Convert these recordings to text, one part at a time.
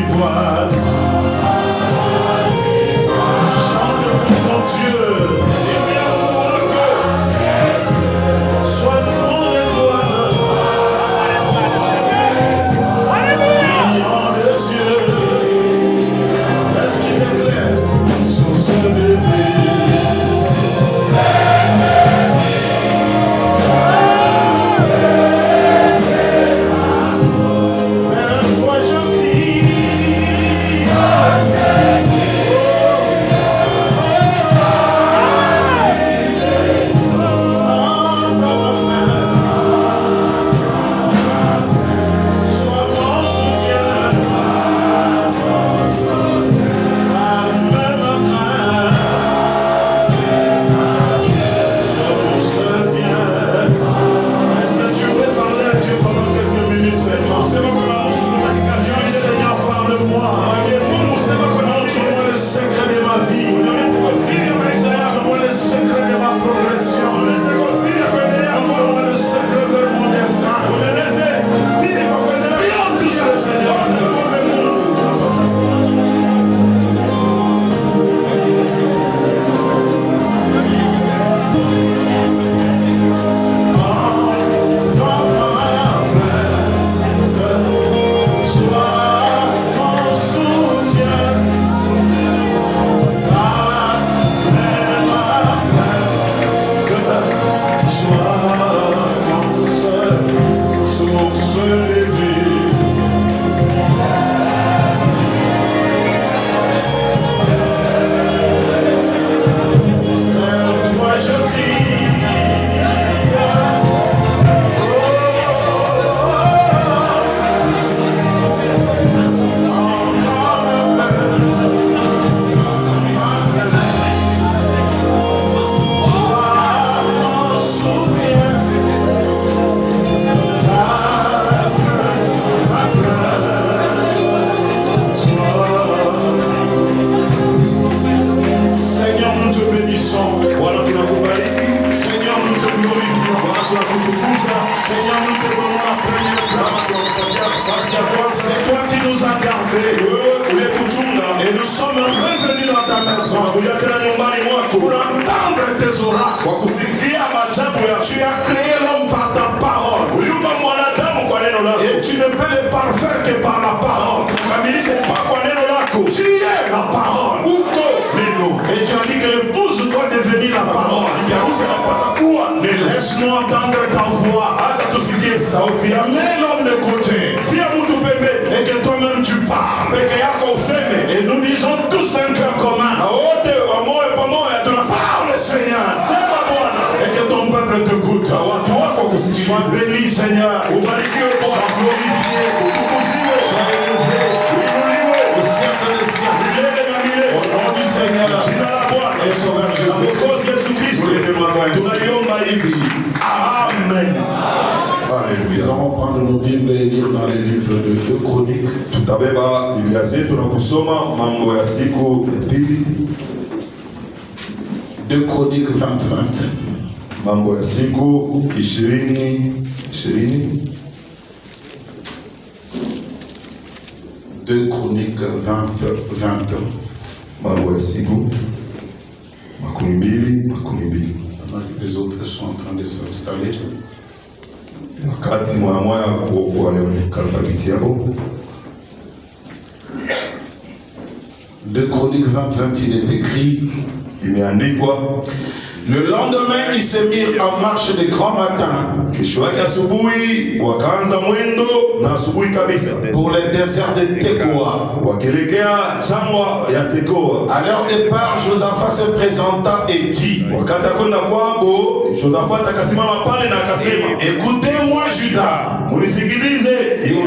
victoire. Chante pour ton Dieu. Sois bon et gloire. Brillant des cieux. Est-ce qu'il est clair? Source de vie. Sois béni, Seigneur. Sois glorifié. Sois élevé. Au siècle des siècles. Au nom du Seigneur. Et Sauveur Jésus-Christ. Amen. Alléluia. Nous allons prendre nos Bibles et lire dans les livres de 2 Chroniques. Tutabeba Biblia zetu na kusoma mambo ya siku ya pili. 2 Chroniques 20. Mambo ya siku 20. 2 Chroniques 20. Mambo ya siku 20. Les autres sont en train de s'installer. Wakati mwa kuonekana viti yao. 2 Chroniques 20, il est écrit. Imeandikwa. Le lendemain, ils se mirent en marche de grand matin. Kesho yake asubuhi wakaanza mwendo na asubuhi kabisa. Pour le désert de Tekoa. Wakielekea jangwa ya Tekoa. À leur départ, Josaphat se présenta et dit. Wakati akwenda kwabo, Josaphat akasimama pale na akasema, écoutez-moi Juda, munisikilize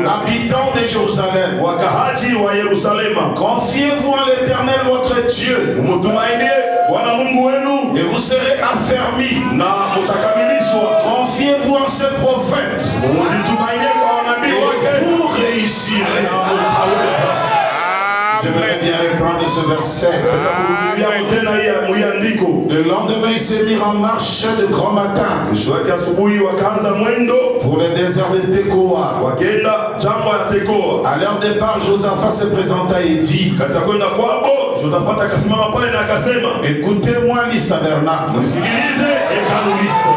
habitants de Jérusalem, wakahaji wa Yerusalema, confiez-vous en l'Éternel votre Dieu, mtumainie Bwana Mungu wenu, et vous serez affermis. Na mutakamilishwa. Confiez-vous en ses prophètes, mtumainie kwa nabii wake, vous réussirez. J'aimerais bien reprendre ce verset. Le lendemain, ils se mirent en marche de grand matin pour le désert de Tekoa. tekoa. À leur départ, Josaphat se présenta et dit, Katika kwenda kwabo, Josafati akasimama pale na akasema, écoutez-moi l'Is tabernacle, msikilize hekalu listo.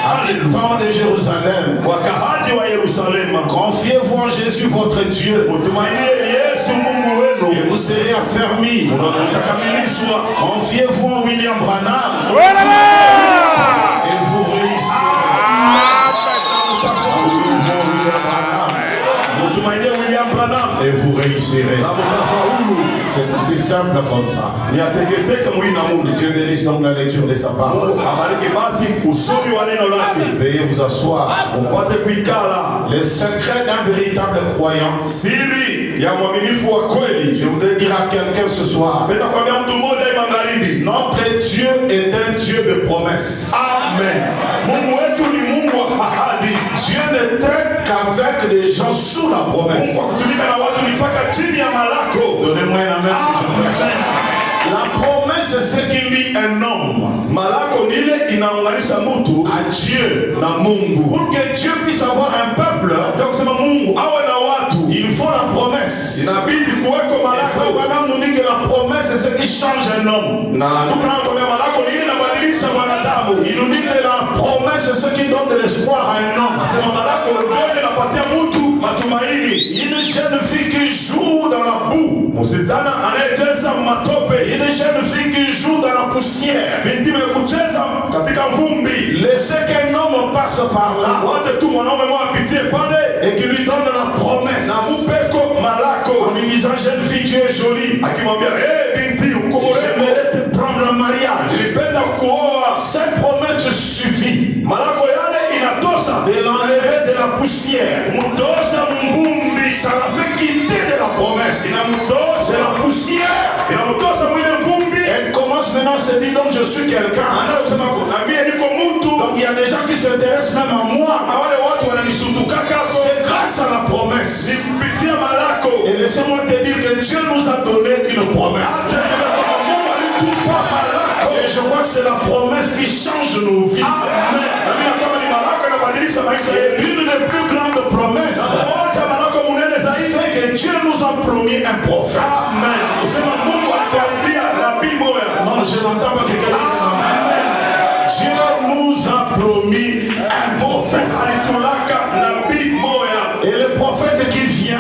habitants de Jérusalem, Wakahaji wa Yerusalema, confiez-vous en Jésus votre Dieu, mtumainie Yesu Mungu wenu, et vous serez affermis. mtakamilishwa. Confiez-vous en William Branham, et vous réussirez. Mtumainie William Branham, Et vous réussirez. na mtafaulu. C'est aussi simple comme ça. Ni ateketeke mwina Que Mungu. Dieu bénisse donc la lecture de sa parole. Abariki basi usomi wa neno lake. Veuillez vous asseoir. Mpate kuikala. Les secrets d'un véritable croyant. Siri ya mwaminifu wa kweli. Je voudrais dire à quelqu'un ce soir, Penda kwambia mtu mmoja hii magharibi. notre Dieu est un Dieu de promesses. Amen. Mungu wetu ni Mungu wa ahadi. Dieu ne traite qu'avec les gens sous la promesse. Mungu wa kutumika na watu ni mpaka chini ya malako. Donnez-moi un amen. Amen. La promesse, c'est ce qui lie un homme Malako ni ile inaunganisha mtu à Dieu. na Mungu. Pour que Dieu puisse avoir un peuple, Ndio kusema Mungu awe na watu, il faut la promesse. inabidi kuweko malako. Madame nous dit que la promesse, c'est ce qui change un homme. Na ndugu na kwambia malako ni ile inabadilisha mwanadamu. Il nous dit que la promesse, c'est ce qui donne de l'espoir à un homme. Sema malako ndio inapatia mtu matumaini. Une jeune fille qui joue dans la boue. Msichana anayecheza matope, Une jeune fille qui joue dans la poussière. binti mwenye kucheza katika vumbi. Laissez qu'un homme passe par là Wote tu mwanaume mmoja apitie pale et qui lui donne la promesse. na mupeko malako, En lui disant, jeune fille, tu es jolie. akimwambia binti, uko mrembo, J'aimerais te prendre en mariage. nilipenda kuoa. Cette promesse suffit Malako yale inatosha de l'enlever de la poussière. mutosha mvumbi, Ça la fait quitter de la promesse. C'est inamtosha la poussière. inamtosha mwile mvumbi. Elle commence maintenant à se dire, donc je suis quelqu'un. Anaanza kusema na mimi niko mtu, Donc il y a des gens qui s'intéressent même à moi. na wale watu wananishutukaka C'est grâce à la promesse. ni kupitia malako. Et laissez-moi te dire que Dieu nous a donné une promesse. Mungu alitupa malako. Et je vois que c'est la promesse qui change nos vies. Amen. Na mimi kama ni malako inabadilisha maisha Et yetu. l'une des plus grandes promesses, Moja malako munene zaidi. c'est que Dieu nous a promis un prophète. Amen. Kusema Mungu alituahidia nabii moja. Non, je n'entends pas quelqu'un dire Amen. Dieu nous a promis un prophète. Alitulaka nabii moja. Et le prophète qui vient,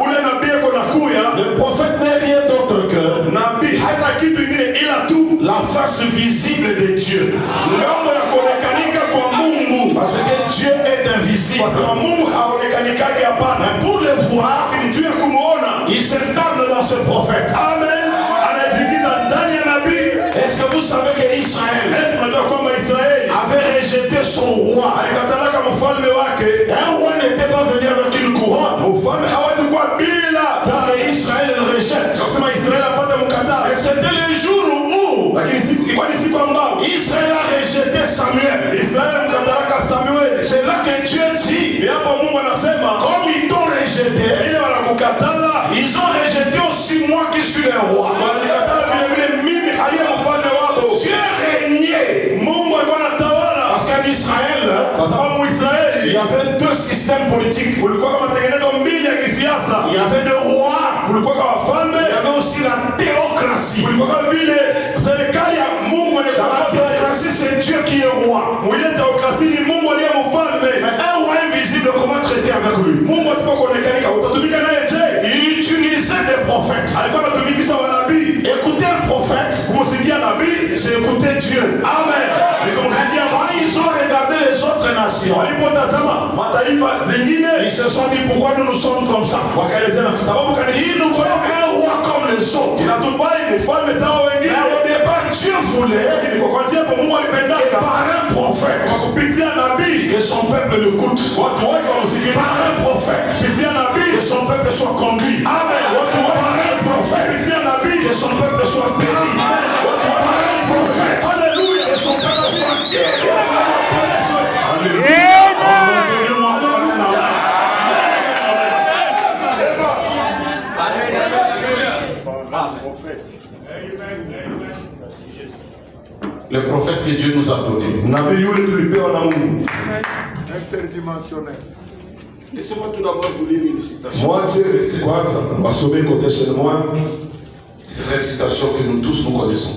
Ule nabii yuko nakuya. le prophète n'est rien d'autre que Nabii hana kitu ingine ila tu la face visible de Dieu. ngambo ya kuonekanika kwa Mungu. Parce que Dieu est invisible. Kwa sababu Mungu haonekanikake hapana. Mais pour le voir, Lakini juu ya kumuona, il s'incarne dans ce prophète. amen, anajiingiza ndani ya nabii. Est-ce que vous savez que Israël Unajua kwamba Israeli avait rejeté son roi? alikatalaka mfalme wake. Un roi n'était pas venu avec une couronne. Mfalme hawezi kuwa bila Donc Israël le rejette. kusema Israeli apate Et mkataba. c'était le jour où Lakini siku ilikuwa ni siku ambao Israël a rejeté Samuel. Israeli mkatalaka Samueli. C'est là que Dieu dit, Ni hapo Mungu anasema comme ils t'ont rejeté, ile wanakukatala, ils ont rejeté aussi moi qui suis le roi. wananikatala vile vile mimi aliye mfalme wao. Dieu régnait. Mungu alikuwa anatawala. Parce qu'en Israël, Kwa sababu il y Israeli avait deux systèmes politiques. kulikuwa kama matengenezo mbili ya kisiasa. Il y avait des rois, Kulikuwa kama wafalme, il y avait aussi la théocratie. kulikuwa kama vile serikali ya Mungu mwenye Dans la kuongoza. théocratie, c'est Dieu qui est roi. Mwile teokrasi ni Mungu aliye mfalme. Mais un roi invisible, comment traiter avec lui? Mungu asipokuonekanika utatumika naye je? Il utilisait des prophètes. Alikuwa anatumikisha wanabii. Écouter un prophète, Kumsikia nabii c'est écouter Dieu. amen, ni kumsikia. Quand ils ont regardé les autres nations, Walipotazama mataifa zingine ils se sont dit pourquoi nous nous sommes comme ça. wakaelezea kwa sababu kanisa Ils nous voient un roi comme les autres. inatupai mfalme sawa Mais wengine. au départ, Dieu voulait Lakini kwa kwanza hapo Mungu que alipendaka par un prophète, kwa kupitia nabii que son peuple l'écoute. watu wake wamsikie. Par un prophète, Kupitia que nabii son peuple soit conduit. amen, watu Par wake un prophète, kupitia nabii que son peuple soit béni. Par un prophète, haleluya. que son peuple soit guéri. Le prophète que Dieu nous a donné. Nabii yule tulipewa na Mungu interdimensionnel. Laissez-moi tout d'abord vous lire une citation. Mwache kwanza wasome quotation moja. C'est cette citation que nous tous nous connaissons.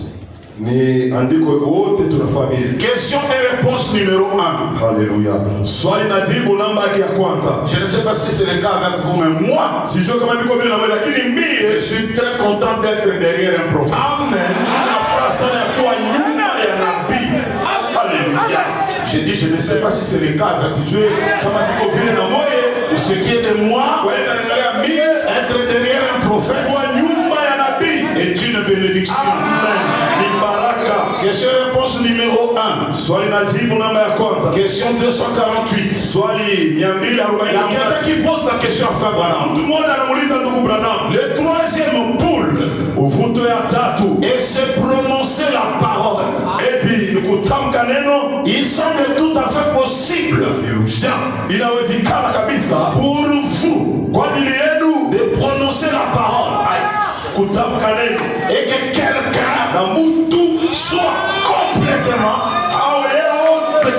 Ni andiko wote tunafahamu. Question et réponse numéro 1. Haleluya. Swali na jibu namba yake ya kwanza. Je ne sais pas si c'est le cas avec vous, mais moi, Sijui kama biko vile na mimi lakini mimi je suis très content d'être derrière un prophète. amen. Nafurahi sana ya kuwa nyuma ya nabii. Haleluya. J'ai dit, je ne sais pas si c'est le cas avec vous. Sijui kama biko vile na moyo Pour ce qui est de moi, wewe unaangalia mimi être derrière un prophète kwa nyuma ya nabii. est une bénédiction. Amen. Ni baraka. Question et réponse numéro 1. Swali na jibu namba ya kwanza. Question 248. Swali Il y a 240. quelqu'un qui pose la question à Frère Branham. Mtu mmoja anamuuliza ndugu Branham, Le troisième poule uvuto ya tatu et se prononcer la parole. eti ni kutamka neno. Il semble tout à fait possible Haleluya. Inawezekana kabisa pour vous kwa ajili yenu de prononcer la parole kutamka neno et que quelqu'un na mtu soit complètement awe yote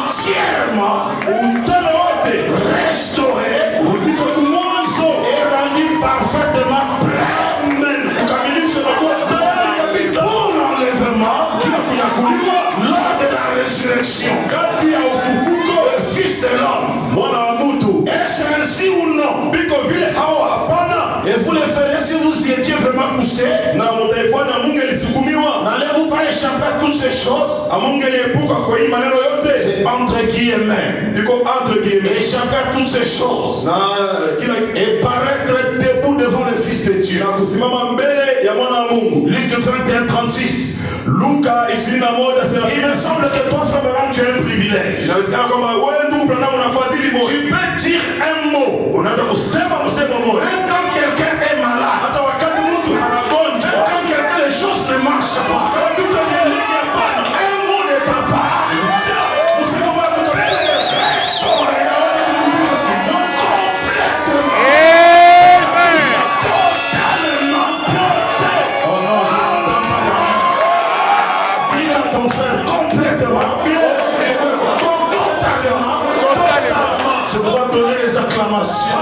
entièrement utele wote restauré urudishwe kumwanzo et rendu parfaitement prêt amen, kukamilisha na kuwa tayari kabisa pour l'enlèvement juu ya kunyakuliwa lors de la résurrection kati ya ufufuko le Fils de l'homme. mwana wa mtu. Est-ce ainsi ou non? Biko vile hawa hapana, Et vous le ferez si vous y étiez vraiment poussé. na mutaifanya Mungu alisukumiwa N'allez-vous pas échapper à toutes ces choses? Mungu aliepuka kwa hii maneno yote. C'est entre guillemets. Iko entre guillemets Échapper à toutes ces choses. na kila Et paraître debout devant le Fils de Dieu. na kusimama mbele ya mwana wa Mungu. Luc 21:36. Luka 21:30. Il me semble que toi, Frère Branham, tu as un privilège. Inawezekana kwamba wewe ndugu Branham una fadhili moja. Tu peux dire un mot. Unaweza kusema msemo moja. Même quand quelqu'un est malade. Hata wakati mtu Même anagonjwa, quand quelqu'un les choses ne marchent pas. kama mtu anaendelea hapana. Un mot de ta part. Msemo moja kutoka Restaurer. Complètement. Totalement. Oh non, je n'entends pas. Dis à ton frère complètement. Totalement. Je dois donner les acclamations.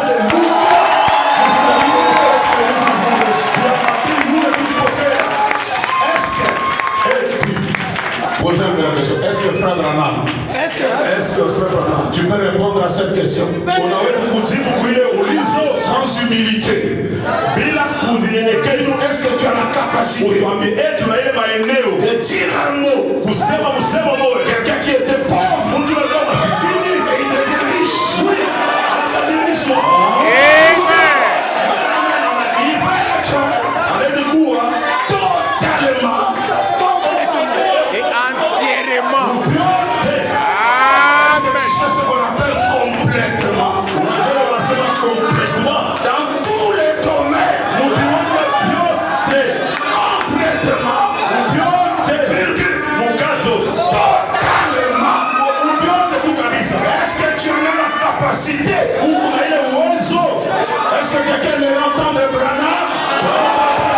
Posez une première question. Est-ce que Frère Branham, Est-ce que Frère Branham tu peux répondre à cette question unaweza kujibu kile ulizo sans humilité? bila kunyenyekea? Est-ce que tu as la capacité Utuambie tuna ile maeneo de dire un mot? kusema msemo moja. Quelqu'un qui était pauvre, Mtu alikuwa masikini et il devient riche. oui, anabadilishwa. Il peut être Anaweza kuwa totalement et entièrement. yote. Est-ce que tu sais ce qu'on appelle complètement? Unajua wanasema complètement. Dans tous les domaines, Mubiwanga yote. complètement, Yote. Mukazo. totalement. Yote tu kabisa. Est-ce que tu en as la capacité? Uko na ile uwezo. Est-ce que quelqu'un ne l'entend de Branham?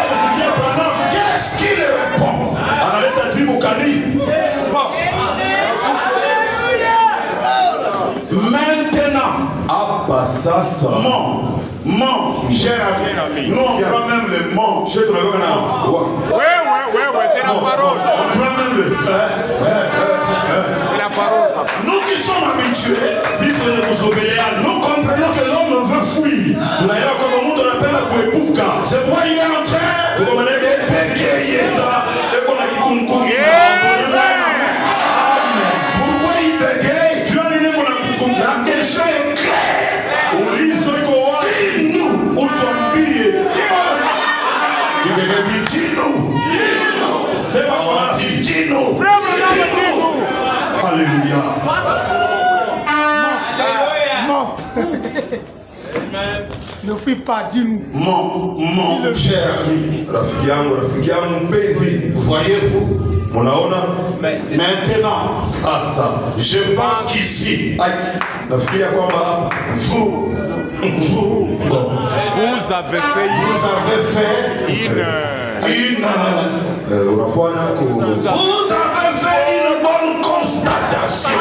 Kusikia Branham Qu'est-ce qu'il répond? analeta jibu kani. Maintenant, Hapa sasa. mon cher ami, nous on prend même le mot. Je tunaweka na Ouais, c'est la parole. On prend même le. C'est la parole, papa. Nous qui sommes habitués, sisi wenye kusogelea nous comprenons que l'homme veut fuir. tunaelewa kwamba mtu anapenda kuepuka. C'est pourquoi il est en train Tuko maneno d'égayer. eko na kikumkumi. Pourquoi il bégaye? Jua nini eko na kikumkumi? La question est claire. Ulizo iko wapi? Dis-nous. Utuambie. Tu devais dire dis-nous. Sema kwa nasi. Dis-nous. Haleluya. Ne fuis pas, dis-nous. Mon cher ami, Rafiki yangu mpenzi, voyez-vous, munaona maintenant, sasa. je pense qu'ici, Ai, nafikiria kwamba hapa vous Vous avez fait une unafanya vous avez fait une bonne constatation.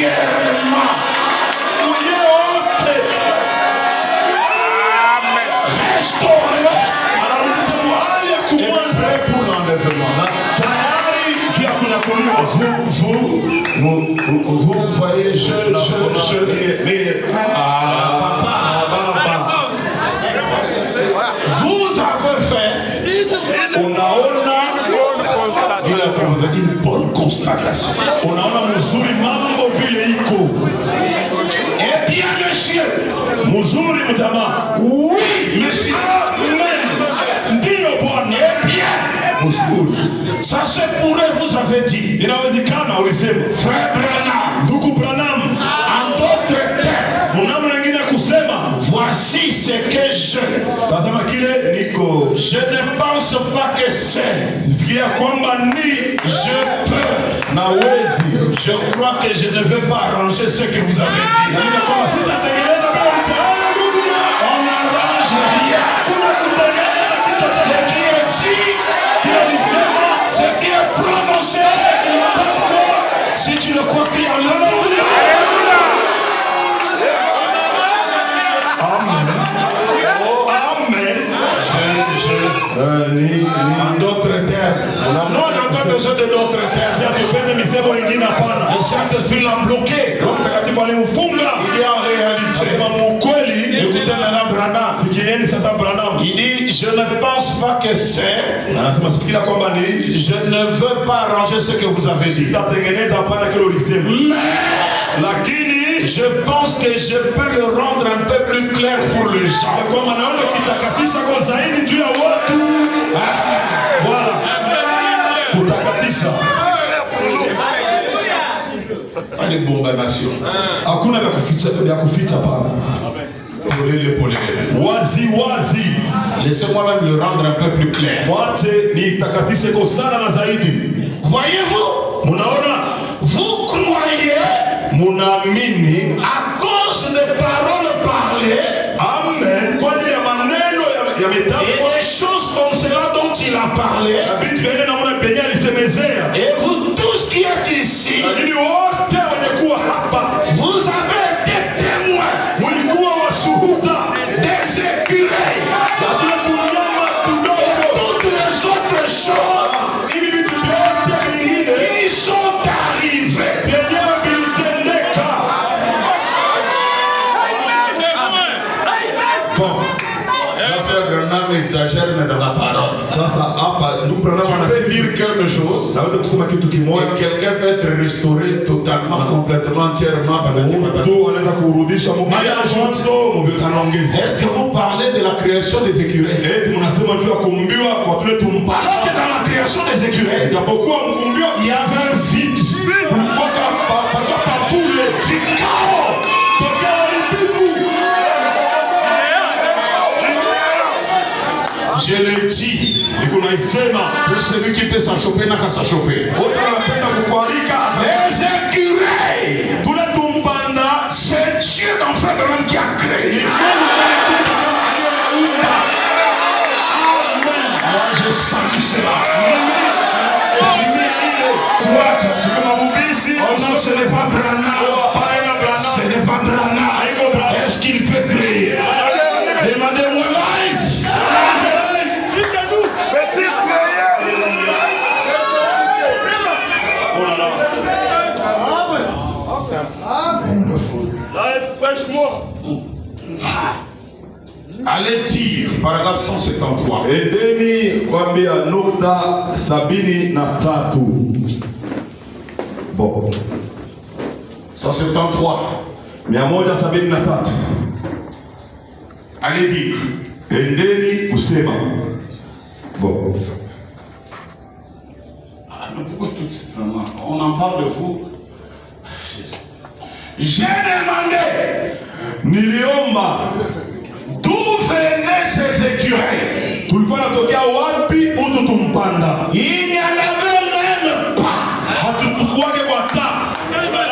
entièrement. Restauré. Et prêt pour l'enlèvement. Vous voyez, vous avez fait une bonne constatation. On a muzuri mambo vile iko. Eh bien, monsieur, muzuri mtama. Oui, monsieur. Amen. Ndio bwana. Eh bien, muzuri. Ça se pourrait, vous avez dit. Inawezekana ulisema. Frère Branham, ndugu Branham, en d'autres termes, mnamo wengine kusema, voici ce que je. Tazama kile niko. Je ne pense pas que c'est. Sifikiria kwamba ni je peux. Nawezi. Je crois que je ne vais pas arranger ce que vous avez dit. On n'arrange rien. Ce qui est dit, ce qui est prononcé, si tu le crois, crie Alléluia. Amen. Amen. En d'autres termes. Non, on n'a pas besoin de d'autres termes. Le Saint-Esprit l'a bloqué. Il est en réalité. Il dit, je ne pense pas que c'est. Je ne veux pas arranger ce que vous avez dit. Mais je pense que je peux le rendre un peu plus clair pour les gens. Voilà. Allez, bomba nation. Hakuna vya kuficha pana. Wazi wazi. Laissez-moi même le rendre un peu plus clair. Voyez-vous? Vous croyez à cause des paroles parlées. Amen. Et des choses comme cela dont il a parlé. Et vous tous qui êtes ici, vous avez été témoins des écureuils et toutes les autres choses qui sont arrivées. Bon, frère Branham exagère mais dans la parole. Tu peux dire quelque chose et quelqu'un peut être restauré totalement, complètement, entièrement. Est-ce que vous parlez de la création des écureuils? Alors que dans la création des écureuils, il y avait un vide. Du chaos. Je le dis, pour celui qui peut s'achoper, n'a qu'à s'achoper. Les écureuils, c'est Dieu dans ce monde qui a créé. Moi je salue cela. Oh non, ce n'est pas Branham. Ce n'est pas Branham. Est-ce qu'il peut créer? Demandez-moi live. Allez dire, paragraphe 173. Edeni kwambia nukta 73. Bon. 173. 173. Allez dire. Endeni kusema. Bon. Mais pourquoi tout ça vraiment? On en parle de vous. J'ai demandé. Niliomba. D'où venaient ces écureuils? Tulikuwa natokea wapi utu tumpanda? Il n'y en avait même pas. Hatukuwake kwa taa.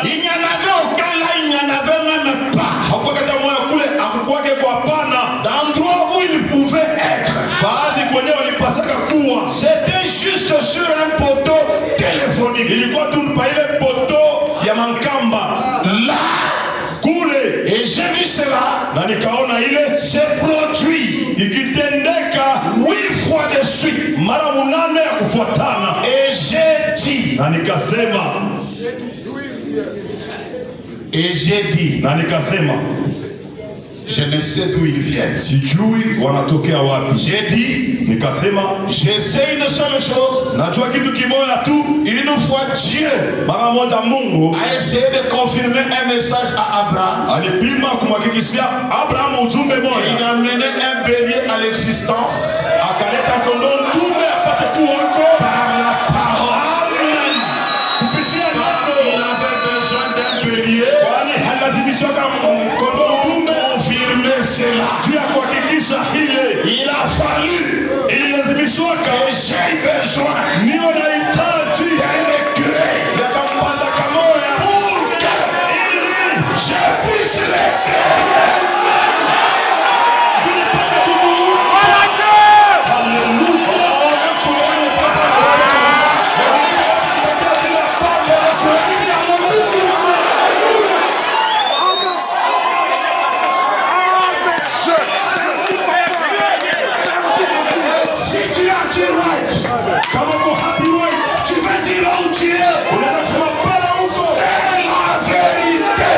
Il n'y en avait aucun là, il n'y en avait même pas. Hakuwa kata moya kule, hakukuwake kwa pana. D'endroit où ils pouvaient être. Baadhi kwenye walipasaka kuwa. C'était juste sur un poteau téléphonique. Ilikuwa tu pa ile poto ya mankamba. unaona ile se produit ikitendeka 8 fois de suite. mara 8 ya kufuatana. Et j'ai dit, Na nikasema, na nikasema je ne sais d'où ils viennent. sijui wanatokea wapi. J'ai dit, Nikasema je sais une seule chose. najua kitu kimoja tu, Une fois Dieu mara moja Mungu a essayé de confirmer un message à Abraham. alipima kumhakikishia Abraham ujumbe Il moja, a amené un bélier à l'existence akaleta kondoo ndume apate kuwako par la parole. kupitia Il neno, avait besoin d'un bélier kwani halazimishwaka kondoo ndume confirmer cela. juu ya kuhakikisha hile. Il a fallu Ililazimishwaka que j'ai besoin niyo nahitaji d'un écureuil ya kampanda kamoya pour que ili je puisse l'écraser. tulipate kumuumba. Haleluya. Si tu as dit right, Kama uko happy right, tu me diras où tu es. unaweza kusema pale uko. C'est la vérité.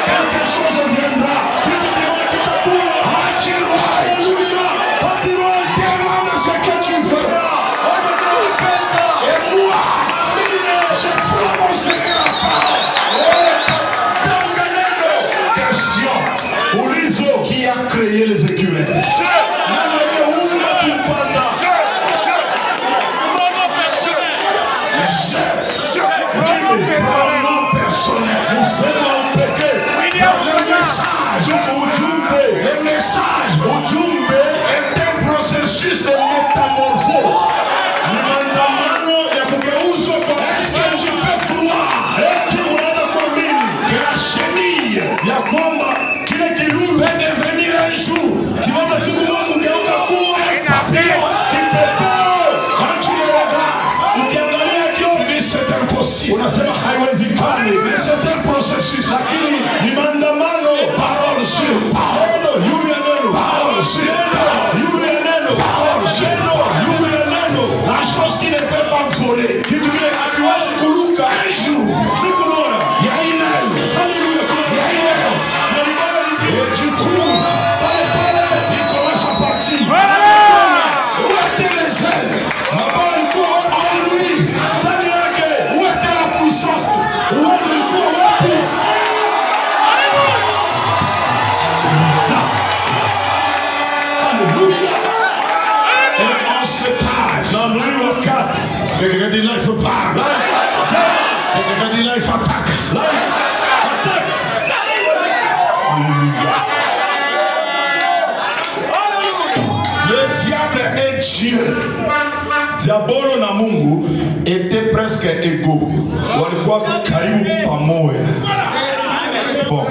Quelque chose viendra. Kitu kimoja kitakuwa. As dit right. Haleluya. Happy right. Demande ce que tu veux. Et moi, je prononcerai la parole. Question. Ulizo, Qui a créé les écureuils? nani aliyeumba kumpanda? Pronom personnel. Usema upekee. Le message est un processus de métamorphose. Ni maandamano ya kugeuzwa kwa Est-ce que tu peux croire eti unaweza kuamini que la chenille ya kwamba kile kilulu peut devenir un jour kinaweza siku moja kugeuka kuwa un papillon? kipepeo? Quand tu le regardes, Ukiangalia tu kioo dis c'est impossible. unasema haiwezekani, Mais c'est un processus. lakini ni maandamano. Parole sur parole. Neno yulu ya neno, Parole sur parole. yulu ya neno, Parole sur neno yulu ya neno. La chose qui ne peut pas voler. Kitu kile hakiwezi kuruka. Un jour, Siku moja, il y a une aile. haleluya, kuna Il y a une aile. na libaya lingine Et du coup, pale pale il commence à partir. Où étaient les ailes? ambao alikuwa wapi? En lui. Ndani yake Où était la puissance? uwezo ulikuwa wapi? Sa. Haleluya. Et en ce page, Na mwili wakati quelqu'un dit là, il faut parler. sema Quelqu'un dit là, il faut attaquer. attack. Le diable et Dieu Diabolo na Mungu étaient presque égaux. walikuwa karibu pamoja. Bon,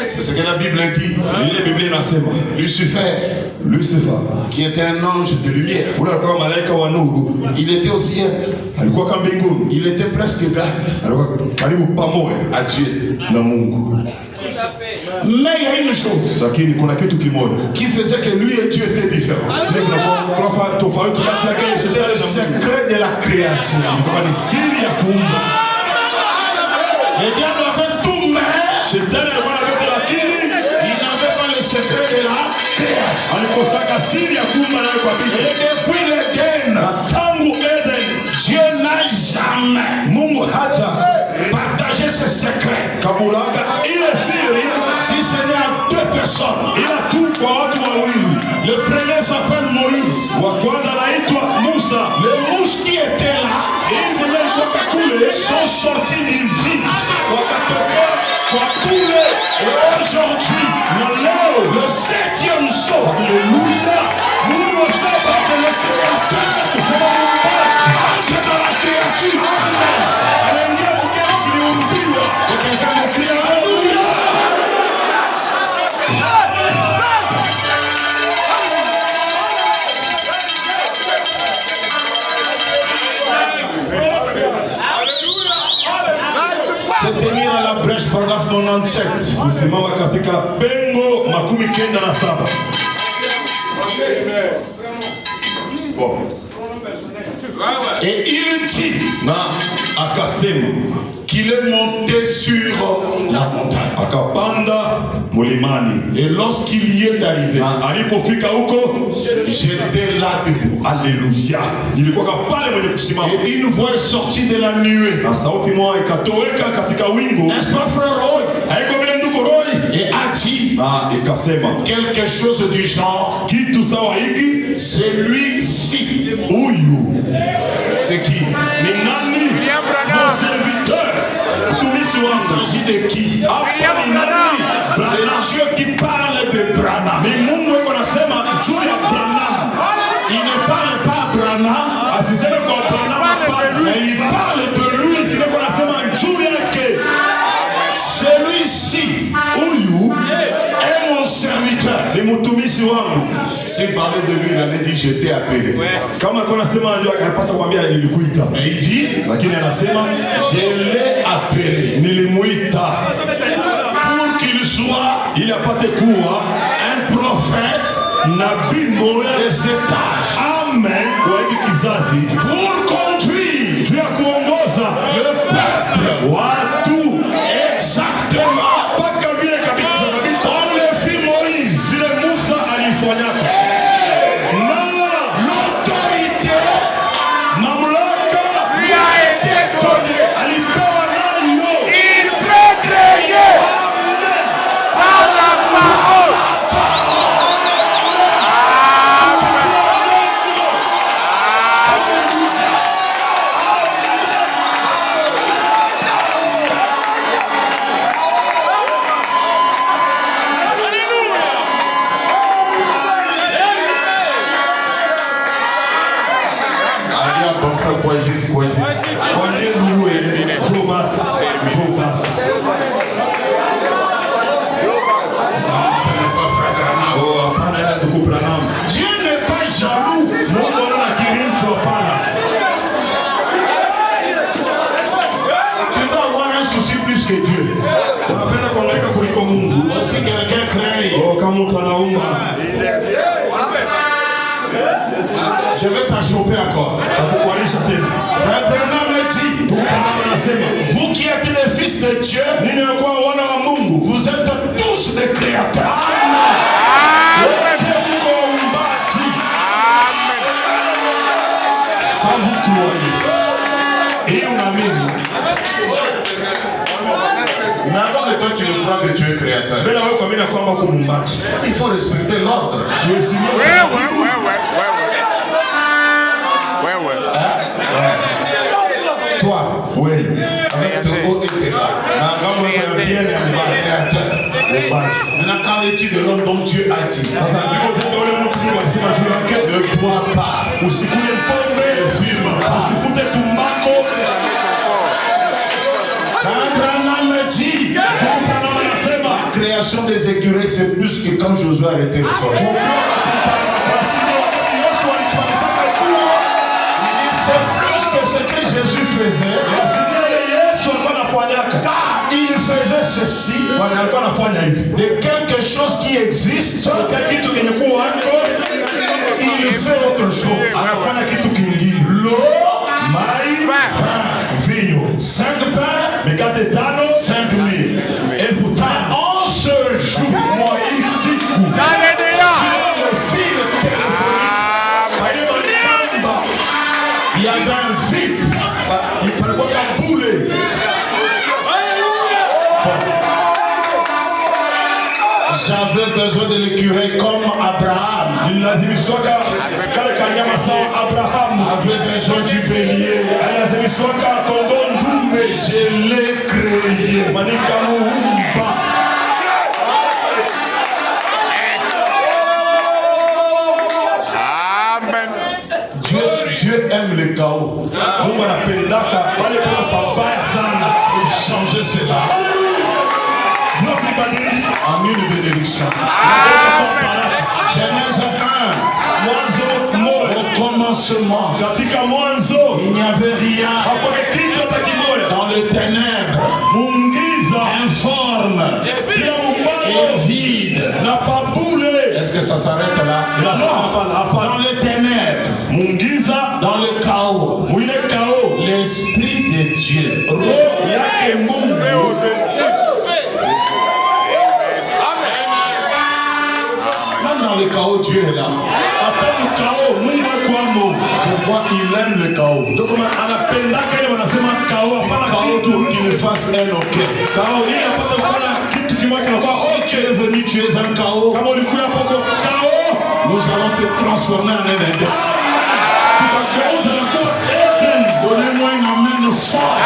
C'est ce que la Bible dit. ile Biblia inasema Lucifer, Lucifer qui était un ange de lumière, ule alikuwa malaika wa nuru, il était au ciel. alikuwa kama mbinguni, Il était presque égal alikuwa karibu pamoja à Dieu. na Mungu. Mais il y a une chose Lakini kuna kitu kimoja qui faisait que lui et Dieu étaient différents. kile kinakuwa tofauti kati yake na C'était le shetani na Mungu. secret de la création. Ilikuwa ni siri ya kuumba. Le diable avait tout, mais Shetani alikuwa na vyote, lakini il n'avait pas le secret de la création. alikosaka siri ya kuumba nayo kwa Et bidii. depuis l'Éden, Na tangu Eden, Dieu n'a jamais Mungu haja partagé ce secret. kaburaga ile siri Si ce n'est à deux personnes. ila tu kwa watu wawili. Le premier s'appelle Moïse. Wa kwanza anaitwa Musa. Les mouches qui étaient là Hizi zilikuwa kule sont sorties du vide. wakatokea kwa kule. Et aujourd'hui, Na leo le septième saut, haleluya, Mungu wa sasa c'est le créateur entre dans la créature. anaingia mkeo kiliumbiwa. Et quelqu'un me crie Alléluia. Se tenir à la brèche, paragraphe 97. Simama katika pengo 97. Bon. Et il dit Na akasema qu'il est monté sur la montagne. akapanda mulimani. Et lorsqu'il y est arrivé, Na alipofika huko, j'étais là debout. haleluya, nilikuwa pale mwenye kusimama. Et une voix est sortie de la nuée. Na sauti moja ikatoweka katika wingu, N'est-ce pas, frère Roy? haiko vile ndugu Roy, Et a dit na ikasema quelque chose du genre, kitu sawa hiki, celui-ci. huyu C'est qui? ni nani? William Branham. Mon serviteur, mtumishi Il wangu. s'agit de qui? Hapa ni nani? Branham. C'est Dieu qui parle de Branham. Ni Mungu yuko anasema juu ya Branham. Il ne parle pas Branham, Asiseme kwa Branham hapana, mais il parle de lui. yuko anasema juu yake. Celui-ci Huyu est mon serviteur. ni mtumishi wangu. S'il parlait de lui, il allait dire j'étais appelé. Kama alikuwa anasema ndio akapaswa kumwambia nilikuita. Mais il dit, Lakini anasema je l'ai appelé nilimuita pour qu'il soit ili apate kuwa un prophète nabii mmoja de cet âge. amen wa hiki kizazi, Pour conduire juu ya kuongoza le peuple watu exactement mpaka vile kabisa kabisa comme le fit Moïse. vile Musa alifanyaka. Na L'autorité mamlaka Lui a été donné. alipewa nayo. Il peut créer par la parole. Allez à ton frère Kouaji. Haleluya. Njoo basi, njoo basi. Ce n'est pas frère Branham. Oh, hapana, ila ndugu Branham. Dieu n'est pas jaloux. Mungu anaona kirincho, hapana. Tu dois avoir un souci plus que Dieu. Unapenda kuangaika kuliko Mungu. Si quelqu'un craint, Oh, kama mtu anaumba je vais t'achoper encore. akukualisha tena. Frère Branham me dit, Ndugu Branham anasema vous qui êtes les fils de Dieu, ninyi mnakuwa wana wa Mungu, vous êtes tous des créateurs. wote mko waumbaji. Sans vous croire. Hii unaamini? Mais avant que toi tu ne crois que tu es créateur, Mbele wewe kuamini kwamba uko muumbaji. il faut respecter l'ordre. Tuheshimie Ouais, ouais, utaratibu. ouais, ouais, ouais, ouais. Ouais, ouais. Toi, Wewe avec tes hauts et tes bas, na ngambo yako ya bien ya mbaya créateur. muumbaji. Maintenant, quand est-il de l'homme dont Dieu a dit, Sasa ndiko tendo ule mtu Mungu alisema juu yake, ne bois pas, usikule pombe, fume pas. usifute tumbako. Quand Branham me dit, Ndugu Branham anasema la création des écureuils, c'est plus que quand Josué a arrêté le sol. Yesu alisimamisaka jua. Il dit, c'est plus que ce que Jésus faisait. Usikie Yesu alikuwa anafanyaka. Il faisait ceci Bwana alikuwa anafanya hivi. de quelque chose qui existe. Kwa kitu kenye kuwa hako, Il fait autre chose. anafanya kitu kingine. L'eau, Mai, Vin. vinyo, 5 pains, mikate 5,000, 5,000. En ce jour, mwa hii siku. Dans les délais. sur le fil téléphonique, Kwa ile malikamba, il y avait un fil. palikuwa kabule. J'avais besoin de l'écureuil comme Abraham Nililazimishwaka kale kanyama sawa Abrahamu. avait besoin du bélier. Alilazimishwaka kondoo ndume. Je l'ai créé. Manika muumba. Amen. Dieu aime le chaos. Mungu anapendaka pale kuna pabaya sana. Pour changer cela Jua kuibadilisha. en une bénédiction. Genèse 1, Mwanzo moja. au commencement, Katika mwanzo il n'y avait rien. hakuwa kitu hata kimoja. Dans les ténèbres, Mungiza informe, bila Mungu est vide. n'a pas boulé. Est-ce que ça s'arrête là? Dans les ténèbres, Mungiza, dans le chaos, mwile kao, l'Esprit de Dieu, roho yake Mungu. même dans le chaos, Dieu est là. Hata mkao, Mungu kwamo. C'est quoi? Il aime le chaos. Ndio kama anapendaka ile wanasema kao, hapana Chaos kitu. pour qu'il fasse un ok. Kao ili apate kufanya kitu kimoja kinafaa. Si tu es venu, tu es un chaos. Kama ulikuwa hapo kwa kao, Nous allons te transformer en un Éden. tutageuza na kuwa Eden. Donnez-moi une amen fort.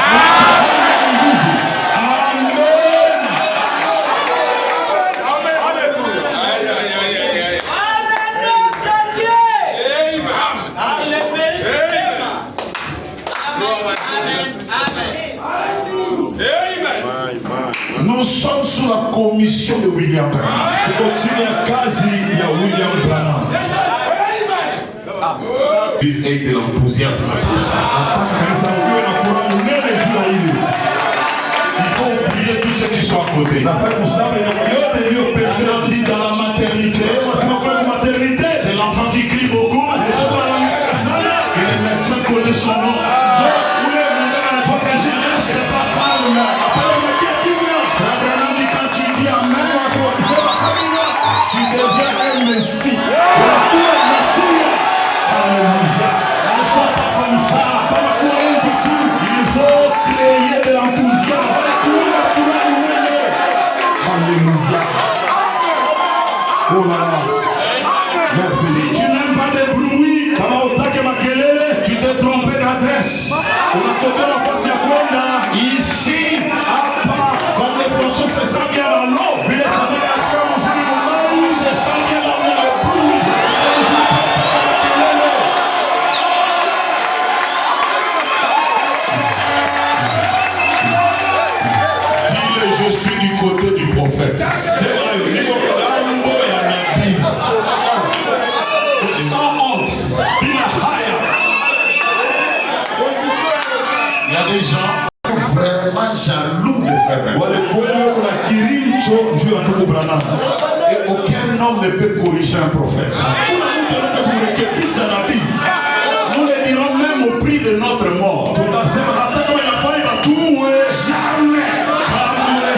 Nous sommes sous la commission de William Branham. Tuko chini ya kazi ya William Branham. Puis et de l'enthousiasme. Kanisa ukiwa na furaha nene juu ya hili. Il faut oublier tous ceux qui sont à côté. Nafaa kusaba yote iliyo pembeni. On dit dans la maternité, Unasema kwa maternité. c'est l'enfant qui crie beaucoup. Mtoto analalamika sana. Et les médecins connaissent son nom. Ule mwanadamu anatoka Quand tu nje. restes pas calme, Pale unakia kimya. Frère Branham dit quand tu dis Amen, Watu wakisema amina. tu deviens un messie. Unakuwa Masia. Alléluia. Ne sois pas comme ça. Kama kuwa hivi tu. Il faut créer de l'enthousiasme. Kuna furaha nene. Alléluia. Oh là là. Merci. Si tu n'aimes pas de bruit, Kama utake makelele, tu t'es trompé d'adresse. unakotoa nafasi ya kwenda Ici, hapa. quand les poissons se sentent bien dans l'eau, Vile samaki anasikia mzuri mumai. se sentent bien là où il y a le bruit. Dis-le, je suis du côté du prophète. Sema niko ngambo ya nabii. Sans honte. Bila haya. Il y a des gens vraiment jaloux de frère Branham. Wale kweli wako na kiricho juu ya ndugu Branham. Et aucun homme ne peut corriger un prophète. Hakuna mtu anaweza kurekebisha nabii. Nous le dirons même au prix de notre mort. Tutasema hata kama inafai batuwe. Jamais. Kamwe.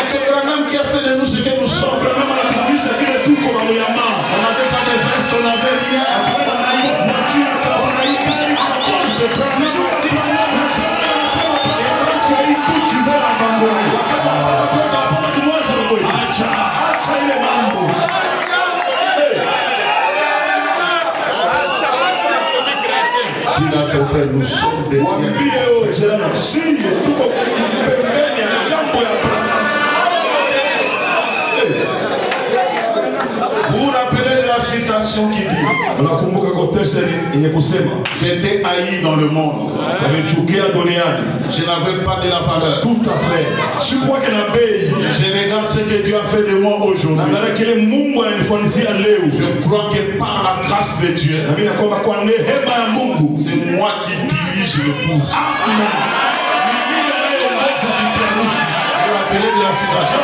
C'est Branham qui a fait de nous ce que nous sommes. Branham anatukuisha kile tuko na muyama. On n'avait pas de veste, on n'avait rien. Voiture ya kawaida. À cause de Branham, tu vas et quand tu as eu tout, tu veux l'abandonner. Wakati unapata kwenda hapana kumwacha mambo hiyo. Acha. Acha ile mambo. Il a te fait, nous sommes des Mwambie wewe jirani, sisi tuko pembeni ya jambo ya Branham. Vous vous rappelez de la citation qui dit Unakumbuka quotation yenye kusema j'étais haï dans le monde. amechukia duniani. Je n'avais pas de la valeur. Tout à fait. Sikuwake na bei. Je regarde ce que Dieu a fait de moi aujourd'hui. Naangalia kile Mungu ananifanyia leo. Je crois que par la grâce de Dieu, Naamini kwamba kwa neema ya Mungu c'est moi qui dirige l'épouse. Amen. Ni mimi anayeongoza bibi harusi. Vous vous rappelez de la citation?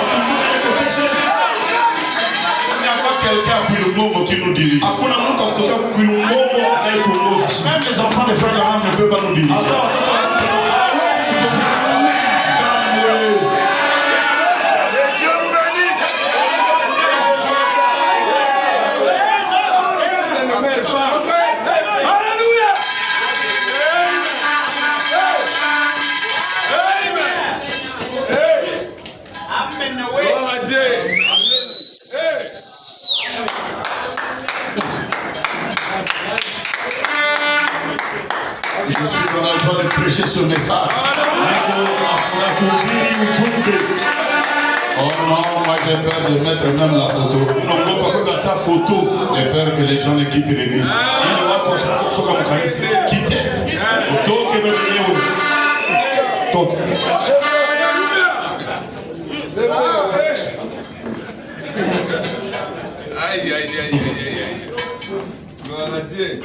Il n'y a pas quelqu'un à Kouilongongo qui nous dirige. Hakuna mtu kutoka Kwilungongo anayetuongoza. Même les enfants de frère Branham ne peuvent pas nous diriger. Hata watoto wa Dieu vous bénisse. Alléluia. Amen. Gloire à Dieu. Je suis dans la joie de prêcher ce message. Oh non, moi j'ai peur de mettre même la photo. J'ai peur que les gens ne quittent l'église. Quittez. Aïe, aïe, aïe, aïe, aïe, aïe. Gloire à Dieu.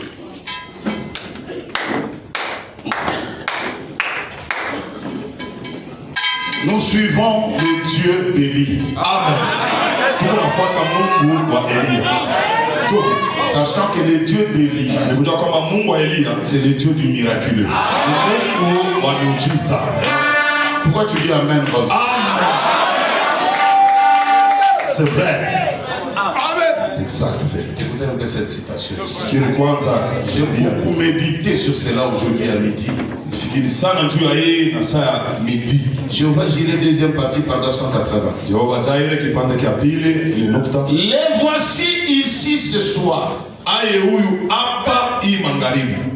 Nous suivons le Dieu d'Élie. Amen. Tunafuata Mungu wa Elia. Sachant que le Dieu d'Élie, c'est le Dieu du miraculeux. Mungu wa miujiza. Pourquoi tu dis amen comme ça? C'est vrai. Exact, vérité. Écoutez un peu cette citation. J'ai beaucoup médité sur cela aujourd'hui à midi. Jéhovah Jireh, deuxième partie, paragraphe 180. Les voici ici ce soir.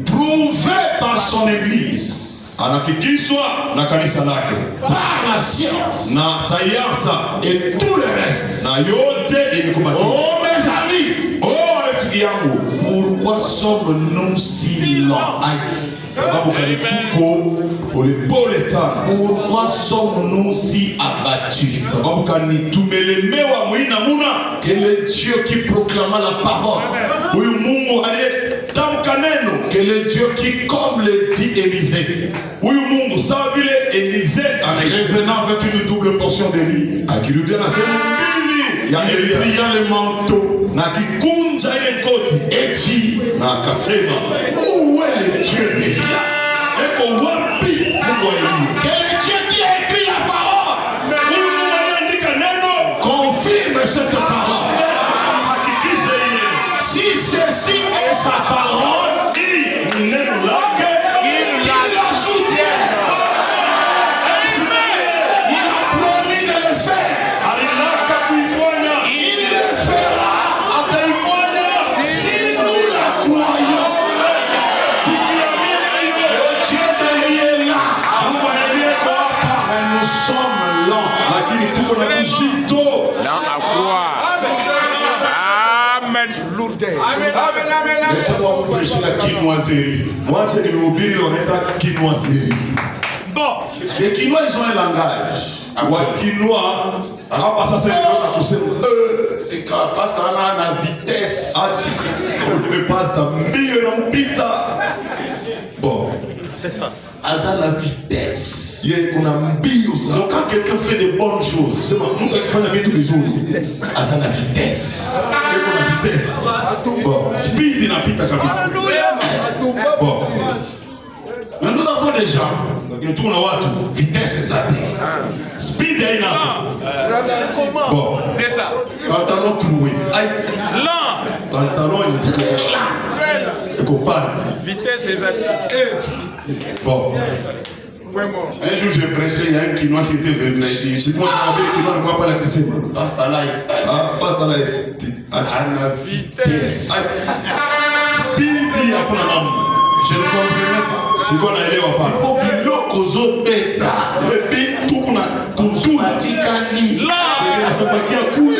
Prouvé par son église. Anahakikishwa na kanisa lake par la science na sayansa et tout le reste na yote yenye kubaki. Oh mes amis, oh rafiki yangu, pourquoi sommes-nous si lents? Sababu kani tuko polepole sana. Pourquoi sommes-nous si abattus? Sababu kani tumelemewa mwina muna. Que le Dieu qui proclama la parole, huyu Mungu aliyetamka neno, que le Dieu qui comme le dit Élisée, huyu Mungu sawa vile Élisée revenant avec une double portion de riz, akirudia na sehemu mbili ya Elia, pliant le manteau na kikunja ile koti, et dit, na akasema, où est le Dieu d'Élie? Eko wapi Mungu wa Elia? Que le Dieu qui a écrit la parole, huyu Mungu aliyeandika neno, confirme cette parole. Si ceci est sa parole, il la soutient. Il a promis de le faire. Il le fera. Si nous la croyons, le Dieu d'Élie est là. Mais nous sommes lents. Lents à croire. Amen. Lourdeur. Laissez-moi vous prêcher la quinoiserie. Bon, les Quinois, ils ont un langage. Wakinwa hapa sasa ndio kusema c'est quand passe à la vitesse. Le pasta mbio na mpita. Bon, C'est ça. À la vitesse. yeye kuna mbio sana. Donc quand quelqu'un fait de bonnes choses, Sema mtu akifanya vitu vizuri, à la vitesse. yeye kuna vitesse. Bon, speed inapita kabisa. Bon, Mais nous avons des gens, lakini tuko na watu vitesse zappée. speed haina. C'est comment? Bon, C'est ça. Pantalon troué. Lent. pantalon iko pale. Vitesse exacte. Bon, Vraiment. Un jour j'ai prêché, il y a un Quinois qui était venu ici. siku moja nabii kina alikuwa pale akisema, Pastor Life. pasta life. À la vitesse. Speed hakuna namna. Je ne comprenais pas. Sikuwa naelewa pale. Pour biloko zo beta. Epi tuko na tuzuri. Atikani. Inasabakia kule.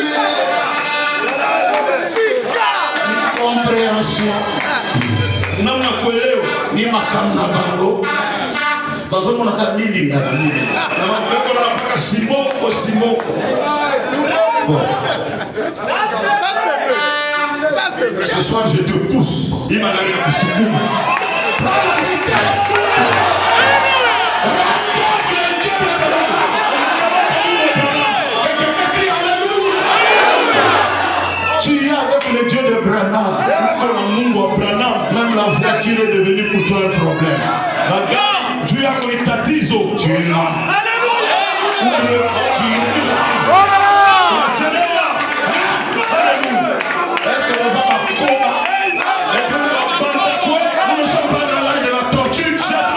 Compréhension. Namna kuelewa. Ni makamna bango. Bazo mona ka nini ngana nini. Na mapeko na paka simoko simoko. Bon. Ça c'est vrai. Ça c'est vrai. Ce soir je te pousse. Ima ndani ya kusukuma. Tu es avec le Dieu de Branham. Même la voiture est devenue pour toi un problème. Juu yako ni tatizo. Tu es là. Tu es là. Unachelewa. Est-ce que nous avons combat? Nous ne sommes pas dans l'âge de la torture. Nous sommes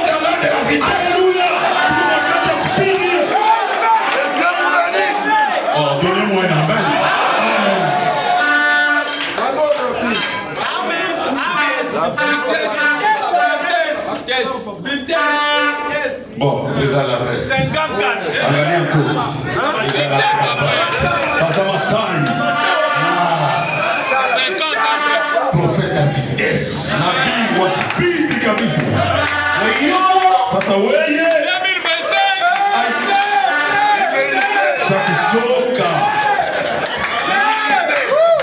dans l'âge de la vitesse. Oh, donnez-moi un amen. Bon, Regarde la veste. angalia koti. Tazama time. Prophète à vitesse. Nabii wa speed kabisa. Sasa wewe shakuchoka.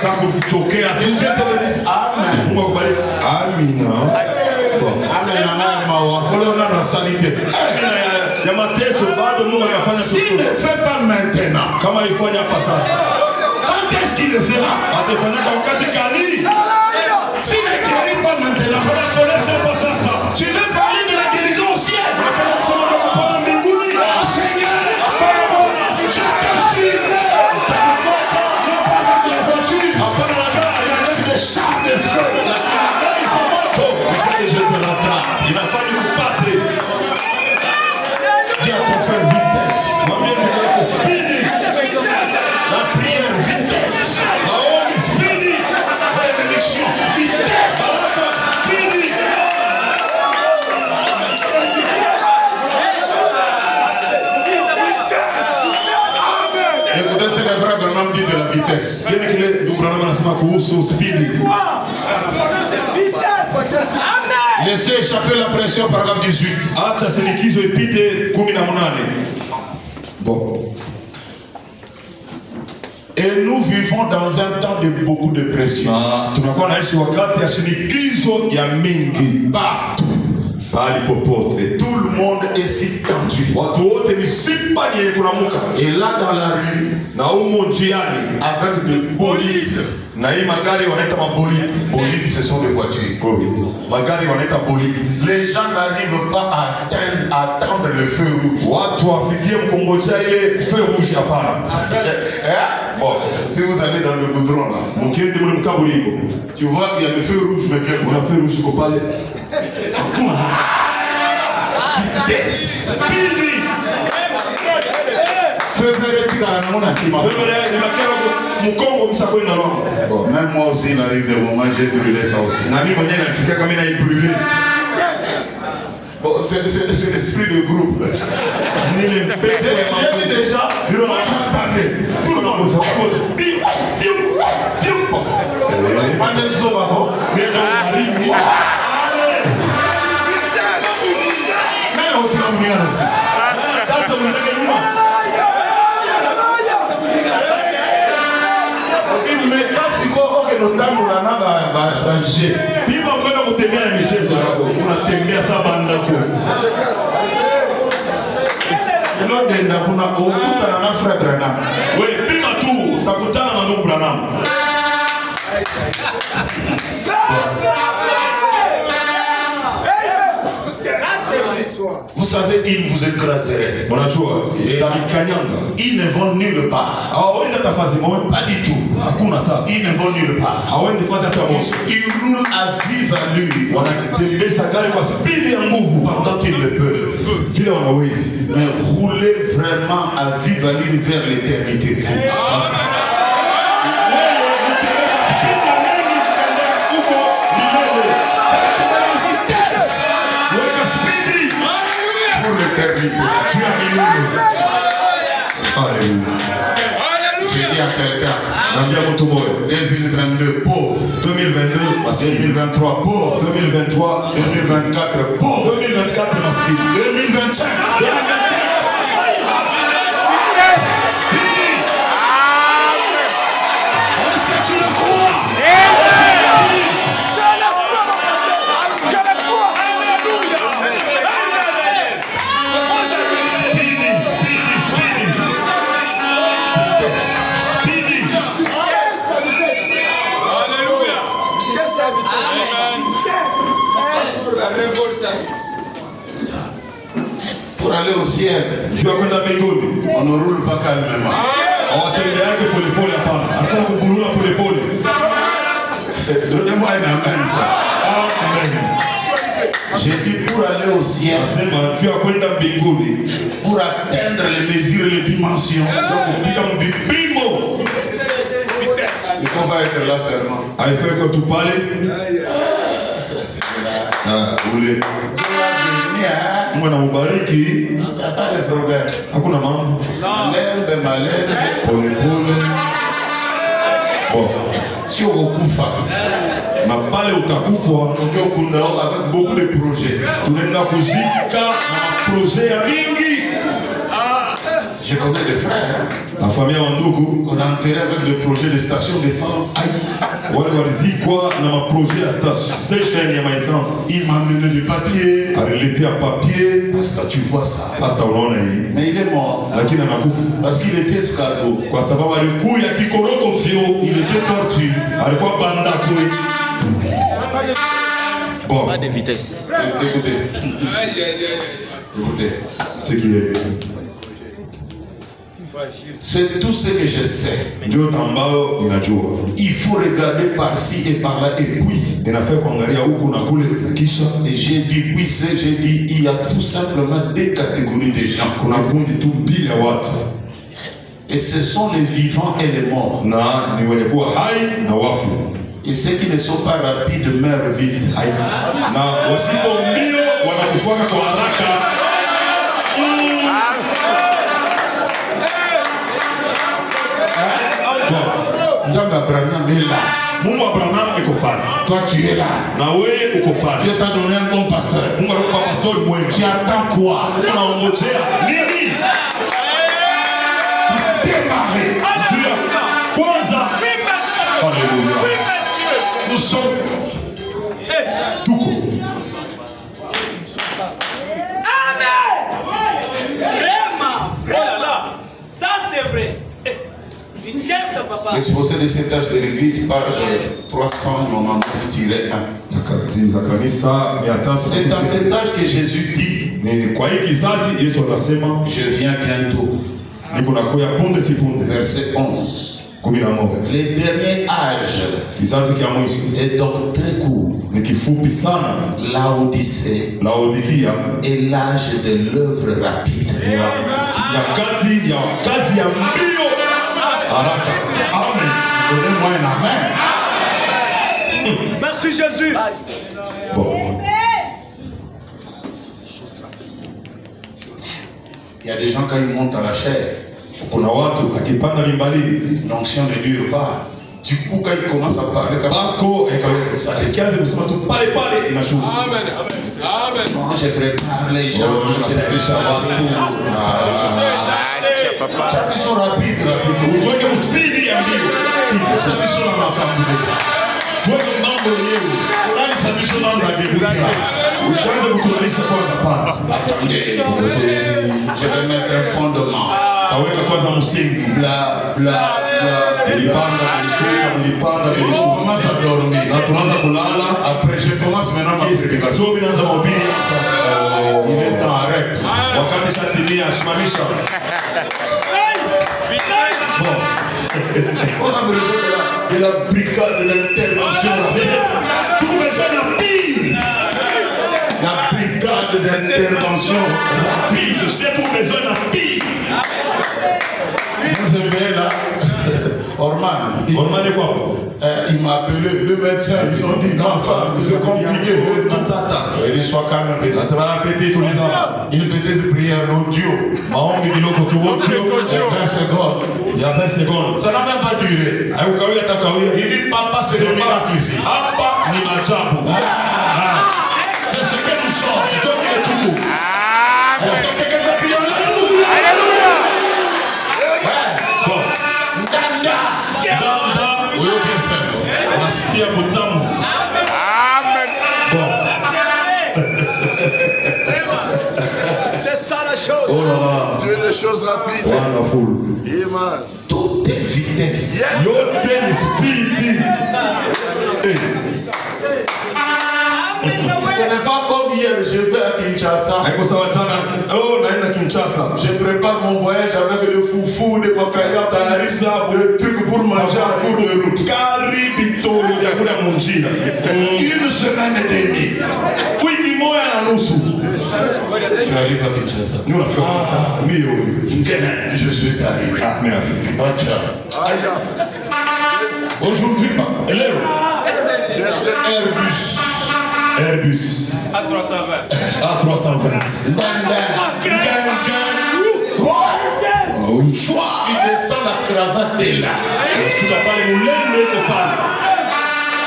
Shakuchokea tu. Dieu te bénisse. Amen. Mungu akubariki. Amina. Bon. Amen. Amen. Mawa. Kolona na sanité. Amina ya ya mateso bado Mungu anafanya S'il ne chochote. fait pas maintenant, Kama ifanya hapa sasa, quand est-ce qu'il le fera? atafanyika wakati gani? S'il ne guérit pas maintenant, Anaponesha hapa sasa. tu veux parler de la guérison au ciel? Kupona mbinguni. Oh Seigneur, je te suivrai. Non pas avec la voiture, Hapana na gari. mais avec des chars de feu. Gari za moto. Et je te rattrape. Inafanya kupate. Dis à ton frère vitesse. Mwambie ndugu yako spidi. La prière vitesse. Maombi spidi. La bénédiction vitesse. Baraka spidi. Écoutez ce que Frère Branham dit de la vitesse. Sikieni kile ndugu Branham anasema kuhusu spidi. Laissez échapper la pression, paragraphe 18. Acha sinikizo ipite 18. Bon. Et nous vivons dans un temps de beaucoup de pression. Na tunakuwa naishi wakati ya shinikizo ya mingi Partout. pahali popote. Tout le monde est si tendu. Watu wote ni sipa yenye kunamuka. Et là dans la rue, Na humo njiani avec des bolides. na hii magari wanaita maboliti. Bolides, ce sont des voitures. Magari wanaita boliti. Les gens n'arrivent pas à attendre le feu rouge. Watu wafikie mkongoja ile feu rouge hapana. Bon, si vous allez dans le goudron là, Mkiende mle mkabulimbo. tu vois qu'il y a le feu rouge, mais quel Kuna feu rouge kwa pale. Spidi. feu vert est à mon assima. Wewe ni makero mkongo msakwenda roho. Même moi aussi, il arrive des moments, j'ai brûlé ça aussi. Na mimi mwenyewe nafikia kama ina brûler. Bon, c'est l'esprit de groupe. Ni ile mpete ya J'ai mambo. dit déjà, Ndio j'entendais. Tout le monde s'accorde. Pima kwenda kutembea na michezo yako. Unatembea saa bandako. Unodenda kuna ukutana na Frère Branham. Wewe pima tu utakutana na ndugu Branham. Vous savez, ils vous écraseraient. Unajua, itakanyanga. Ils ne vont nulle part. Hawaendi tafasi moja. Pas du tout. Hakuna hata. Ils ne vont nulle part. Hawaendi fasi hata moja. Ils roulent à vive allure. Wanatembeza gari kwa spidi ya nguvu. Pendant qu'ils le peuvent. Vile wanawezi. Mais rouler vraiment à vive allure vers l'éternité. Pour l'éternité. Tu as milele. Alléluia. J'ai dit à quelqu'un, Naambia mtu moja. 2022 pauvre, 2022 maskini. 2023 pauvre, 2023 2024 pauvre, 2024 maskini. 2025. Est-ce que tu le crois? Speedy, speedy, speedy. Speedy. Alléluia. Amen. La révoltation. Pour aller au ciel, Jua kwenda mbinguni. on ne roule pas calmement. Hawatembea yake polepole hapana. Hakuna kuburura polepole. Donnez-moi un amen. Amen. J'ai dit pour aller au ciel, Nasema jua kwenda mbinguni. pour atteindre les mesures et les dimensions, Kufika mbipimo. il ne faut pas être là seulement. Haifai kwa tu pale. Ule. Mungu anamubariki. Pas de problème. Hakuna mambo. Malherbe, malherbe. Polepole. Bon. Si on kufa, Na pale utakufa. ndio kuna avec beaucoup de projets. Tunaenda kuzika na maproje ya mingi. Je connais des frères La famille ya wandugu qu'on a enterré avec des projets de station d'essence. wale walizikwa na maprojet ya station ya maessence. Il m'a amené du papier. Aliletea papier. Parce que tu vois ça. Hasta unaona hii. Mais il est mort. Lakini anakufa. Parce qu'il était escargot. Kwa sababu alikuya kikoroko vyo. Il était tortue. Alikuwa bandako. Bon. Pas de vitesse. Écoutez. Aïe, aïe, aïe. Écoutez. Ce qui est. C'est tout ce que je sais. Ndio ambao ninajua. Il faut regarder par-ci et par-là et puis. Inafaa kuangalia huku na kule na kisha. Et j'ai dit puis j'ai dit il y a tout simplement deux catégories de gens. Kuna kundi tu mbili ya watu. Et ce sont les vivants et les morts. Na ni wenye kuwa hai na wafu. Et ceux qui ne sont pas rapides meurent vite. Na wasipo mbio wanakufuaka kwa haraka. Nzambe Abraham est là. Mungu Abraham iko pale. Toi tu es là. Na wewe uko pale. Dieu t'a donné un bon pasteur. Mungu anakupa pastori mwema. Tu attends quoi? Unaongojea nini? Démarrer. Juu ya kwanza. Haleluya. Nous sommes. Tuko. Amen. Vraiment. Vraiment. Ça c'est vrai. Vitesse, papa. L'exposé de cet âge de l'église, page 399-1. Takatiza kanisa 300. C'est dans cet âge que Jésus dit, Ni kwa hii kizazi Yesu anasema je viens bientôt. niko nakuya punde si punde. Verset 11. 11. Le dernier âge Kizazi kia mwisho est donc très court. ni kifupi sana. Laodicée Laodikia est l'âge de l'œuvre rapide. nyakati ya kazi ya mbio haraka. Amen. Donnez-moi un amen. Merci Jésus. Bon. Il y a des gens quand ils montent à la chair, Kuna watu akipanda mimbali l'onction ne dure pas. Du coup, quand ils commencent à parler, ako ikianza kusema tu pale pale inashuka. Amen, amen, amen. moi je prépare les gens, je fais ça. Ils sont rapides, Uweke uspidi ya mbio. Ils sont dans la famille. Tuweke mambo yenyewe. Fulani sabisho mambo ya Biblia. Ushaanza kutualisha kwanza pana. Attendez, je vais mettre un fondement. Aweka kwanza msingi. Bla, bla, bla. Ilipanda On ilishuka. commence à dormir. Na tunaanza kulala. Après, je commence maintenant ma prédication. So binaanza mahubiri. Il est temps, arrête. Wakati shatimia simamisha. Bon. On a besoin de la brigade de l'intervention. Tuko besoin ya pili. La brigade d'intervention. Pili, c'est pour besoin ya pili. Vous aimez là Orman. Ormane kwa Il m'a appelé, le médecin, ils ont dit non, c'est compliqué. Il soit calme, petit. nasema pete tuliza. Une petite prière audio. Maombi kidogo tu audio. 20 secondes. Ya 20 secondes. Ça n'a même pas duré. Haikawia takawia. Il dit papa, c'est le miracle ici. Hapa ni maajabu. C'est ce que nous sommes. Ndio kile tuko. Est-ce que quelqu'un peut crier Alléluia. Bon. Danda. Danda. Oui, ok, c'est bon. Unasikia butamu. Amen. Bon. C'est ça la chose. Oh là là. C'est des choses rapides. Wonderful. Amen. Tout est vitesse. Yote ni speed. Ce n'est pas comme hier, je vais à Kinshasa. Haiko sawa jana. Oh, naenda Kinshasa. Je prépare mon voyage avec le foufou de Wakaya, Tayarisha le truc pour manger à court de route. Karibito ya kula munjia. Une semaine et demie. Wiki moja na nusu. Tu arrives à Kinshasa. Ni unafika Kinshasa. Ndio. Je suis arrivé. Ah, mimi nafika. Acha. Aujourd'hui, leo. Airbus. Airbus À 320. A320. Il descend la cravate est là. Shuka pale mulende iko pale.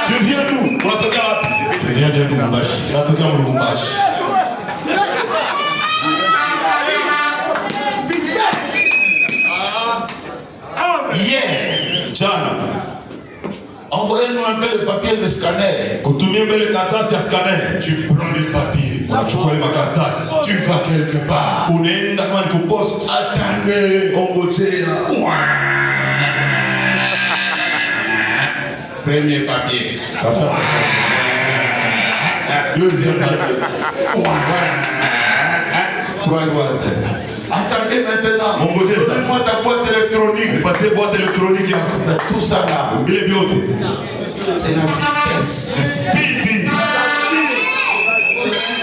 Tu viens d'où? Unatokea wapi? Je viens de Lubumbashi. Natokea Lubumbashi. jana Envoyez-nous un peu le papier de scanner. kutumia mbele karatasi ya scanner. Tu prends le papier. Unachukua ile makaratasi. Tu vas quelque part. Unaenda kama ni kupost. Attendez. Ongojea. Premier papier. Karatasi. Deuxième papier. Troisième. Attendez maintenant. Ongojea sasa. Donne-moi ta boîte électronique. Nipatie boîte électronique yako. Tout ça là. Vile vyote. C'est la vitesse. Speedy.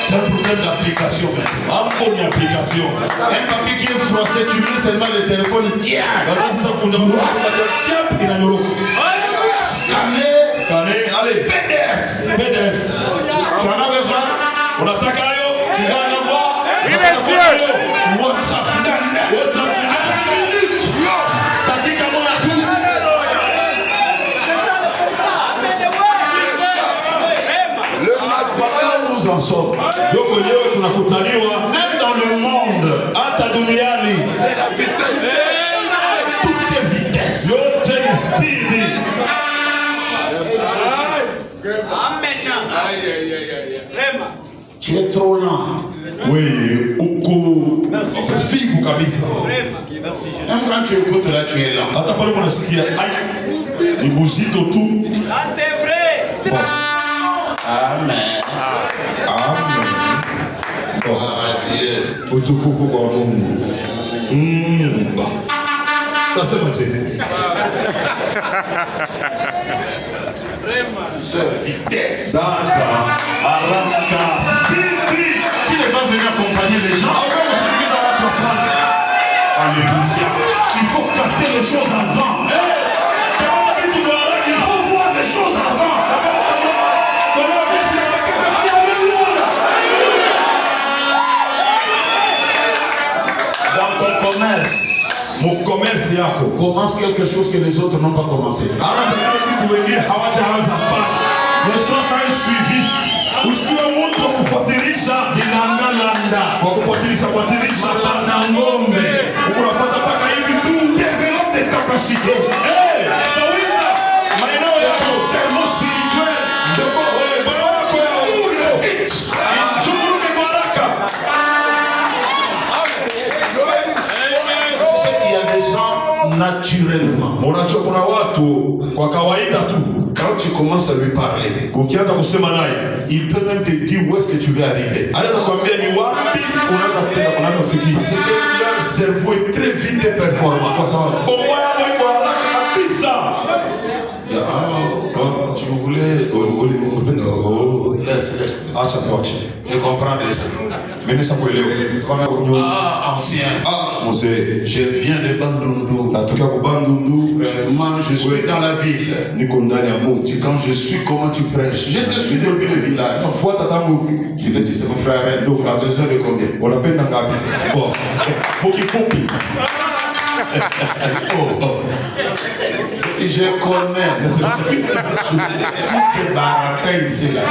C'est un problème d'application. Hapo ni application. Un papier qui est français, tu mets seulement le téléphone, tiens. Karatasi sasa kunja kiap inanyoroka. Scanner. Scanner, allez. PDF. PDF. Tu en as besoin? Unataka hayo? Tu vas en avoir? Oui, monsieur. WhatsApp. WhatsApp. Dakika moja tu. Voilà où nous en sommes. Yoko wenyewe tunakutaniwa Même dans le monde, hata duniani. toutes les vitesses. Yote ni speedy. Tu es trop lent. Wewe uko vivu kabisa. Même quand tu écoutes là, tu es lent. Hata pale unasikia ai ni buzito tu. Ça c'est vrai. Amen. Amen. Ah, Dieu. Utukufu kwa Mungu. Nasema je? Seule vitesse. Dada, haraka, speedy. Tu n'es pas venu accompagner les gens. Alléluia. Il faut capter les choses avant. Il faut voir les choses avant. Dans ton commerce, Mon commerce yako. commence quelque chose que les autres n'ont pas commencé. Anataka kitu wengine hawajaanza bado. Ne sois pas un suiviste. Usiwe mtu wa kufuatilisha Landa. kwa kufuatilisha Malanda ngombe. unafuata mpaka hivi tu. Développe des capacités. Tawita maeneo yako Serment spirituel. ndoko baba wako ya Vite. zunguruke kwa haraka. Tu sais qu'il y a des gens naturellement. Unajua kuna watu kwa kawaida tu Quand tu commences à lui parler, ukianza kusema naye il peut même te dire où est-ce que tu veux arriver. anaweza kuambia ni wapi unaweza kufikia. Parce que leur cerveau est très vite et performant. Kwa sababu bongo yako iko haraka kabisa. Tu voulais. Laisse. Acha tuache. Je comprends déjà. Mimi sakuelewa. Ah, ancien. Mzee, Je viens de Bandundu. natokea kubandundu, Vraiment, je suis dans la ville. niko ndani ya mji. Quand je suis, comment tu prêches? Je te suis depuis le village. Fuata tangu Je te dis, c'est mon frère. Donc, tu as besoin de combien? unapenda ngapi? Bon, kifupi. Je connais. Tous ces barakas ici là.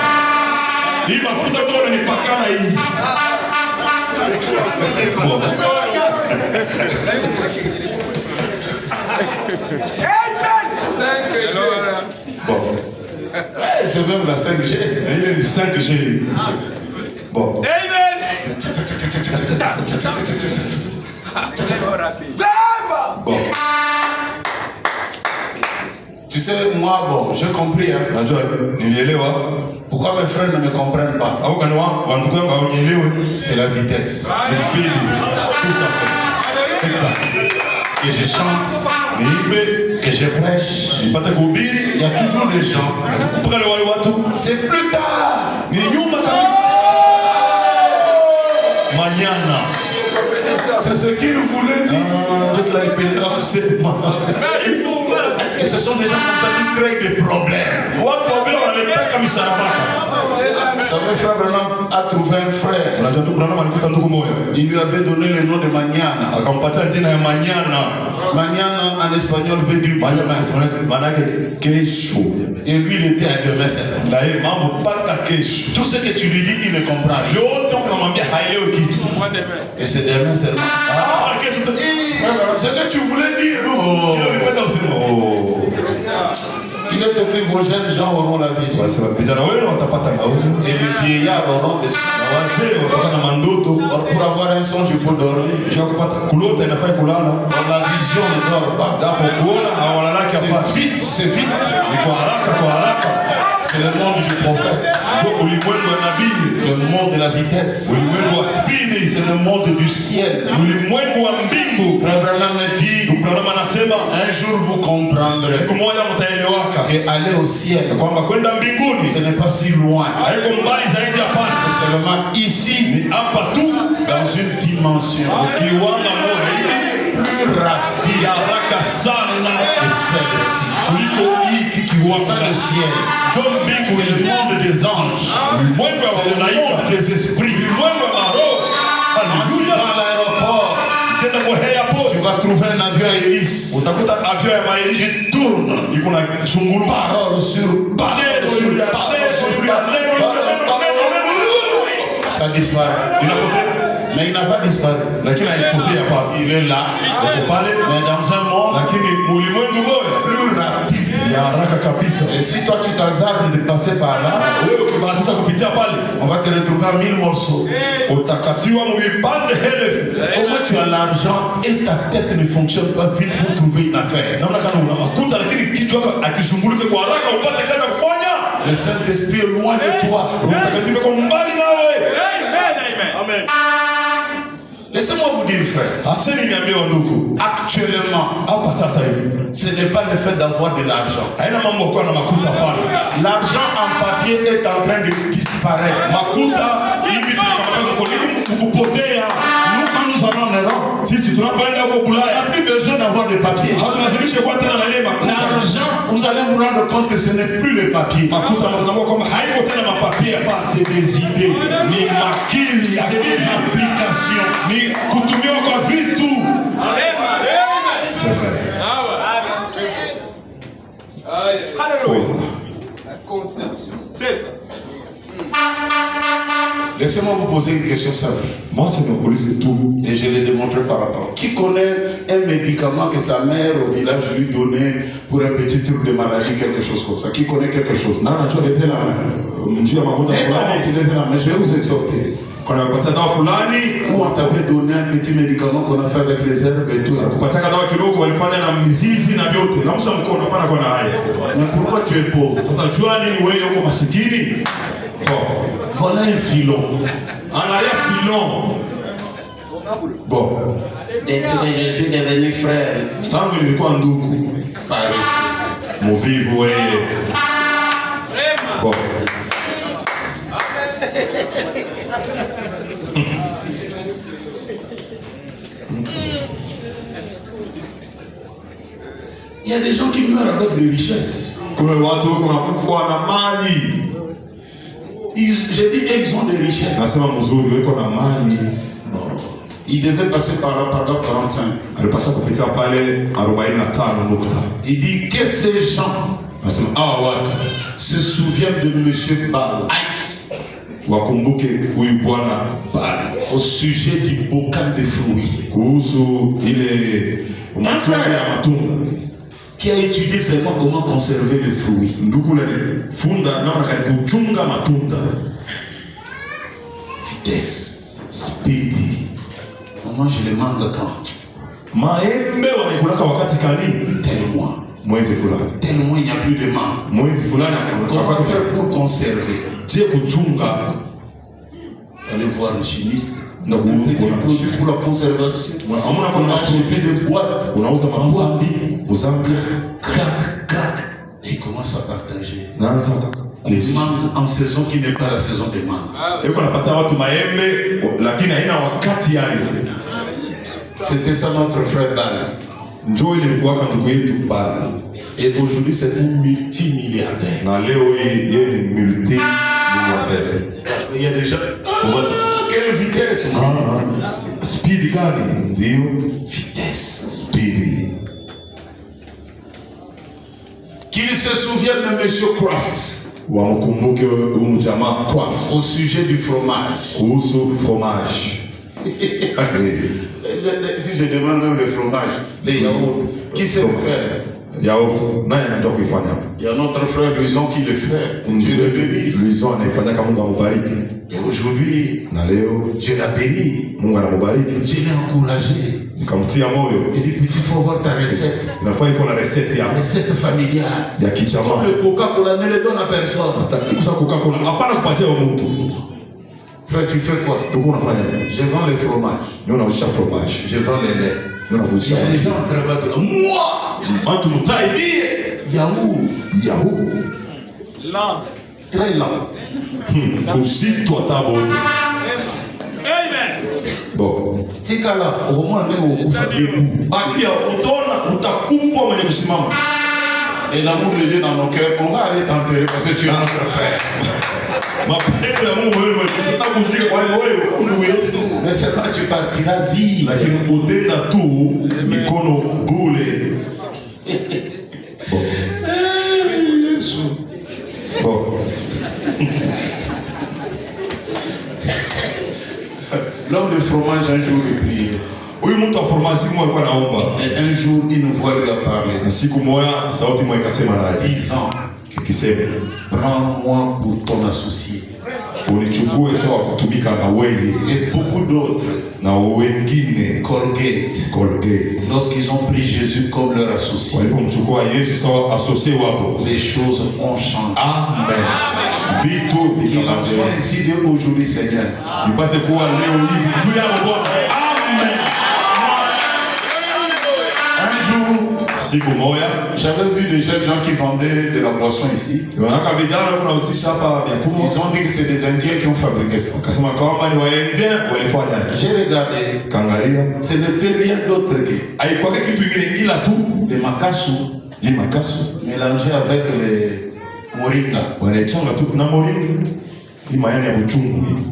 Hii mafuta tu unanipakana hii. Bon. Bon. C'est même la 5G. Ile ni 5G. Bon. Bon. Tu sais, moi, bon, j'ai compris. Hein. Najua nilielewa. Pourquoi mes frères ne me comprennent pas? Au kanwa wandugu yangu hawanielewi. C'est la vitesse. Ni speed. Tout à fait. Exact. Que je chante, Niimbe, que je prêche. nipate kuhubiri, Il y a toujours des gens. mpaka leo wale watu C'est plus tard. ni nyuma kabisa. Manyana. C'est ce qu'il voulait dire. Toute la répétera kusema. Et ce sont des gens comme ça qui créent des problèmes. Watu wabili wanaletaka misalabaka. Ça me frère vraiment a trouvé un frère. Unajua tu Branham alikuta ndugu moja. Il lui avait donné le nom de Mañana. Akampatia jina ya Manyana. Mañana en espagnol veut dire demain. Maana yake kesho. Et lui, il était à demain seulement. Na yeye mambo mpaka kesho. Tout ce que tu lui dis, il ne comprend rien. Yote unamwambia haelewi kitu. Et c'est demain seulement. Ah, kesho tu. C'est ce que tu voulais dire. Kile ulipenda useme. Oh. Il est écrit, vos jeunes gens auront la vision. Wanasema vijana wenu watapata maono. Et les vieillards auront des Na wazee watapata na mandoto. Or, pour avoir un songe, il faut dormir. Kisha kupata kulota inafai kulala. Or, la vision ne dort pas. Japo kuona hawalalaki hapa. C'est vite. Ni kwa haraka kwa haraka. C'est le monde du prophète. Ndio ulimwengu wa nabii. Le monde de la vitesse. Ulimwengu wa spidi. C'est le monde du ciel. Ulimwengu wa mbingu. Frère Branham me dit, Branham anasema un jour vous comprendrez siku moja mtaelewaka que aller au ciel, kwamba kwenda mbinguni ce n'est pas si loin. haiko mbali zaidi hapana. C'est seulement ici, Ni hapa tu dans une dimension kiwanga moja hivi plus rapide ya haraka sana que celle-ci. kuliko hiki C'est kiwanga. ça le ciel. Ndio mbingu C'est le monde des anges. ulimwengu wa C'est le malaika, monde des esprits. ulimwengu wa maroho. Haleluya. Dans l'aéroport, Ukienda kwa airport tu vas trouver un avion hélice utakuta avion ya maelisi qui tourne. iko na shunguru Parole sur parole sur parole. Ça disparaît. inapotea, Mais il n'a pas disparu. lakini haipotea hapa. Il est là. Uko pale, Mais dans un monde lakini ulimwengu moja plus rapide. ya haraka kabisa. Et si toi tu t'hasardes de passer par là, Wewe ukibahatisha kupitia pale on va te retrouver à 1000 morceaux. utakatiwa mvipande elfu. Comment tu as l'argent et ta tête ne fonctionne pas vite pour trouver une affaire. Namna kama una makuta lakini kichwa chako akishungulike kwa haraka upate kazi ya kufanya. Le Saint-Esprit est loin de toi. Roho Mtakatifu yuko mbali nawe. Amen. Laissez-moi vous dire, frère, Acheni niambie ndugu, actuellement, hapa sasa hivi ce n'est pas le fait d'avoir de l'argent. haina mambo ya kuwa na makuta pale. L'argent en papier est en train de disparaître. Makuta hivi tunakamata kupotea. Nous, quand nous allons en Europe, Sisi tunapoenda huko il n'y Ulaya a plus besoin d'avoir de papier. hatulazimishe kuwa tena na ile makuta. L'argent, vous allez vous rendre compte que ce n'est plus le papier. Makuta mtazamua kwamba haiko tena mapapia hapa. C'est des idées, Ni makili, c'est des akili, applications. ni kutumiwa kwa vitu. C'est vrai. Alléluia. La conception. C'est ça. Laissez-moi vous poser une question simple. Mwache niulize tu. Et je l'ai démontré par rapport. Qui connaît un médicament que sa mère au village lui donnait pour un petit truc de maladie, quelque chose comme ça? Qui connaît quelque chose? Non, tu levez la main. Mjua magonjwa Eh, fulani. tu levez la main. Je vais vous exhorter. Kuna kupata dawa fulani, Où on t'avait donné un petit médicament qu'on a fait avec les herbes et tout. kupata dawa kidogo walifanya na mizizi na vyote. Namsha mkono hapana kwa na haya. Mais pourquoi tu es pauvre? Sasa jua nini wewe uko masikini? Bon. Voilà un filon. Angalia filon. Bon. Depuis que je suis devenu frère, Tangu nilikuwa ndugu. Paris. Muvivu wewe. Bon. Il y a des gens qui meurent avec des richesses. Kuna watu kunakufa na mali. J'ai dit qu'ils ont des richesses. Nasema mzuri weko na mali. Ils devaient passer par là, paragraphe 45. Alipaswa kupitia pale 45 nukta. Il dit que ces gens Nasema hawa watu se souviennent de Monsieur Bal wakumbuke huyu bwana pale au sujet du bocal de fruits, kuhusu ile matunda ya matunda. qui a étudié seulement comment conserver les fruits. Ndugu le funda namna kali kuchunga matunda. Vitesse. Spidi. On mange les mangues quand? Maembe wanakulaka wakati kani? Tel mois. Mwezi fulani. Tel mois, il n'y a plus de mangue. Mwezi fulani Comment anakulaka faire pour conserver? je kuchunga. Allez voir le chimiste. Donc, Un petit produit pour la conservation. Hamuna On kuna a acheté des boîtes. unauza mabwadi, uzange Crac, crac. Et il commence à partager. naanza Les mangues en saison qui n'est pas la saison des mangues. yuko napata watu maembe lakini haina wakati yayo. C'était ça notre frère Bal. Njoo ile ilikuwa ndugu yetu bana. Et aujourd'hui, c'est un multimilliardaire. Na leo hii yeye ni multi-milliardaire. Il y a déjà. Quelle vitesse! Speed gani? Ndio Vitesse. speed. Qu'il se souvienne de Monsieur Crafts Wamkumbuke huyu jamaa Kwaf au sujet du fromage. kuhusu fromage. Si je demande même le fromage, les yaourts, qui sait le faire? yaourt naye anajua kuifanya hapo. Il y a notre frère Luison qui le fait. Dieu le bénisse. Luison anaifanyaka, Mungu amubariki. Et aujourd'hui, Na leo Dieu l'a béni. Mungu anamubariki. Je l'ai encouragé. Nikamtia moyo. Il dit, petit, il faut voir ta recette. Inafaa iko na recette ya Familiale. ya kichama. Le Coca-Cola ne le donne à personne. Takusa Coca-Cola hapana kupatia mtu. Frère, tu fais quoi? Tuko unafanya nini? Je vends les fromages. Ni unauzisha fromage. Je vends les laits. Ni Il y unauzisha a des maziwa. gens qui travaillent là. Moi, Watu mtaibie. Yahoo, Yahoo. Lent. très lent. Kuzitwa tabo. Amen. Bon. Tikala, au moins, on est au debout. Akia utaona utakufa mwenye kusimama. Et l'amour de Dieu dans nos cœurs, on va aller t'enterrer parce que tu es notre frère. Mapendo ya Mungu wewe tutakuzika kwa wewe ndugu yetu. Mais seulement tu partiras vivre. Lakini utenda tu mikono bure. Bon. Bon. L'homme de fromage un jour il priait. Huyu mtu wa farmasi mmoja alikuwa anaomba. Et un jour il nous voit lui a parlé. Na siku moja sauti moja ikasema naye. Disant, Ikisema, prends-moi pour ton associé. unichukue sawa kutumika na wewe Et beaucoup d'autres, na wengine Colgate, Colgate. lorsqu'ils ont pris Jésus comme leur associé, Walipomchukua Yesu sawa associé wako. les choses ont changé. Amen. Vitu Qu'il en soit vikabadilika. ainsi de aujourd'hui, Seigneur. Nipate kuwa leo hivi juu yako Bwana. Amen. Un jour, Siku moja j'avais vu des jeunes gens qui vendaient de la boisson ici. wanaka vijana wanahusisha hapa vya kunywa. Ils ont dit que c'est des Indiens qui ont fabriqué ça. Akasema kwamba ni Waindia walifanya. J'ai regardé, Kaangalia ce n'était rien d'autre que haikuwa kitu kingine ila tu les makasu hii makasu mélangés avec les moringa. wanaichanga tu na moringa. Hii mayani ya buchungu hii.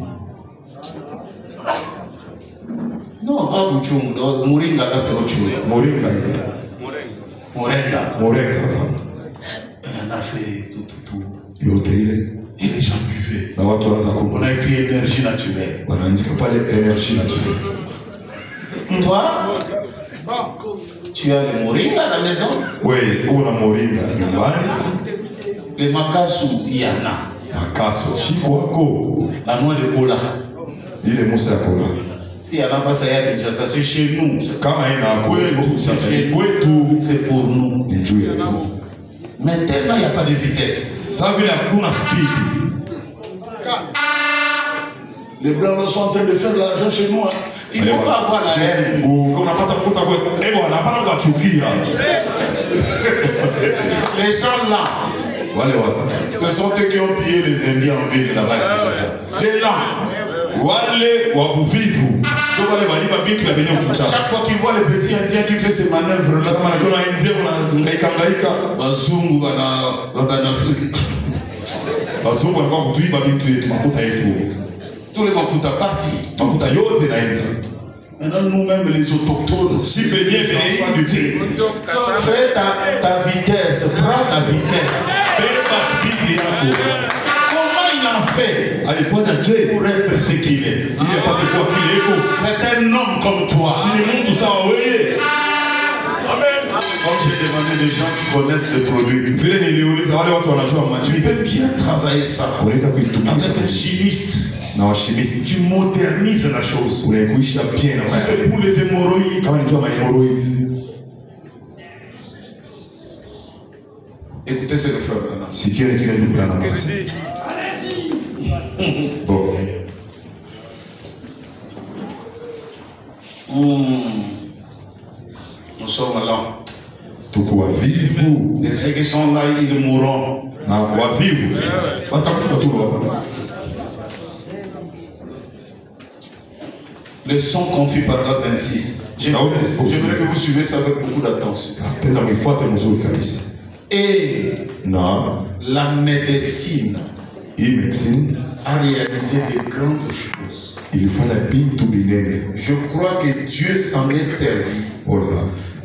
Non, pas Bouchoum, moringa, là c'est autre chose. Moringa hivi. Moringa. Moringa hapa. On a fait tout. Yote ile Et les gens buvaient. na watu wanaanza On kunywa. a écrit énergie naturelle. Wanaandika pale energy naturelle. Toi, tu as le moringa à la maison. Wewe una moringa nyumbani? Les makasu, il y en a. Makaso shiko wako. La noix de cola. Ile musa ya kola. Si il n'y en a pas ça, il y a quelque chose. C'est chez nous. Kama ina kwetu sasa ni kwetu C'est pour nous. ni juu ya tu. Mais tellement il n'y a pas de vitesse. Sasa vile hakuna speed. Les blancs sont en train de faire de l'argent chez nous. Hein. Il ne faut pas avoir la haine. Unapata kuta kwa bwana hapana kuchukia. Les gens là, Wale watu. ce sont eux qui ont pillé les Indiens en ville là-bas. Les là. Wale wabuvivu ndio wale waliba vitu vya venye ukichapa. Chaque fois qu'ils voient le petit Indien qui fait ses manœuvres là, Kama nakiona India unahangaika. wazungu Afrique. Wazungu walikuwa kutuiba vitu yetu, makuta yetu. Tous les makuta partis. Makuta yote naenda. Maintenant nous-mêmes les autochtones. Si penye Enfants du venye Dieu. Fais ta vitesse, prends ta vitesse. beba speed yako. Comment il en fait Alifanya je pour être ce qu'il est? ili apate kuwa kile iko. C'est un homme comme toi. Ni mtu sawa wewe. Comme j'ai demandé des gens qui connaissent les produits. Vile niliuliza wale watu wanajua Tu majini. peux bien travailler ça. Unaweza kuitumikisha Avec un chimiste, na washimisi. tu modernises la chose. Unaikuisha bien na Si wewe. c'est pour les hémorroïdes, Kama nijua mahemoroids. écoutez ce que frère Branham. Sikia kile ndugu anasema. Bon. Nous sommes là. Tuko wavivu Et ceux qui sont là, ils mourront. na wavivu watakufa tu hapa. Le son confie par là 26. Shauri exposé. J'aimerais que vous suivez ça avec beaucoup d'attention. Napenda mwifuate mzuri kabisa. Et Na la médecine hii medicine a réalisé de grandes choses. ilifanya vitu binene. Je crois que Dieu s'en est servi Ola.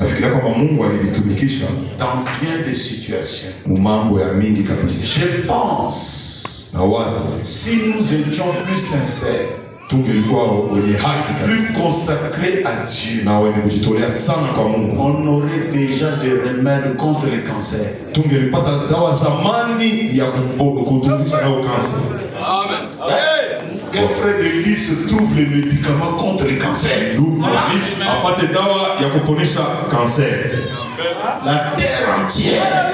Nafikiria kwamba Mungu alivitumikisha dans bien des situations. mu mambo ya mingi kabisa. Je pense, Na wazi si nous étions plus sincères, tungelikuwa wenye haki plus consacrés à Dieu, na wenye kujitolea sana kwa Mungu, on aurait déjà des remèdes contre le cancer. tungelipata dawa zamani ya kutunzisha nayo kansa. Quel frère de lys trouve les médicaments contre le cancer? Ndugu apate dawa ya kuponesha kanser. La terre entière.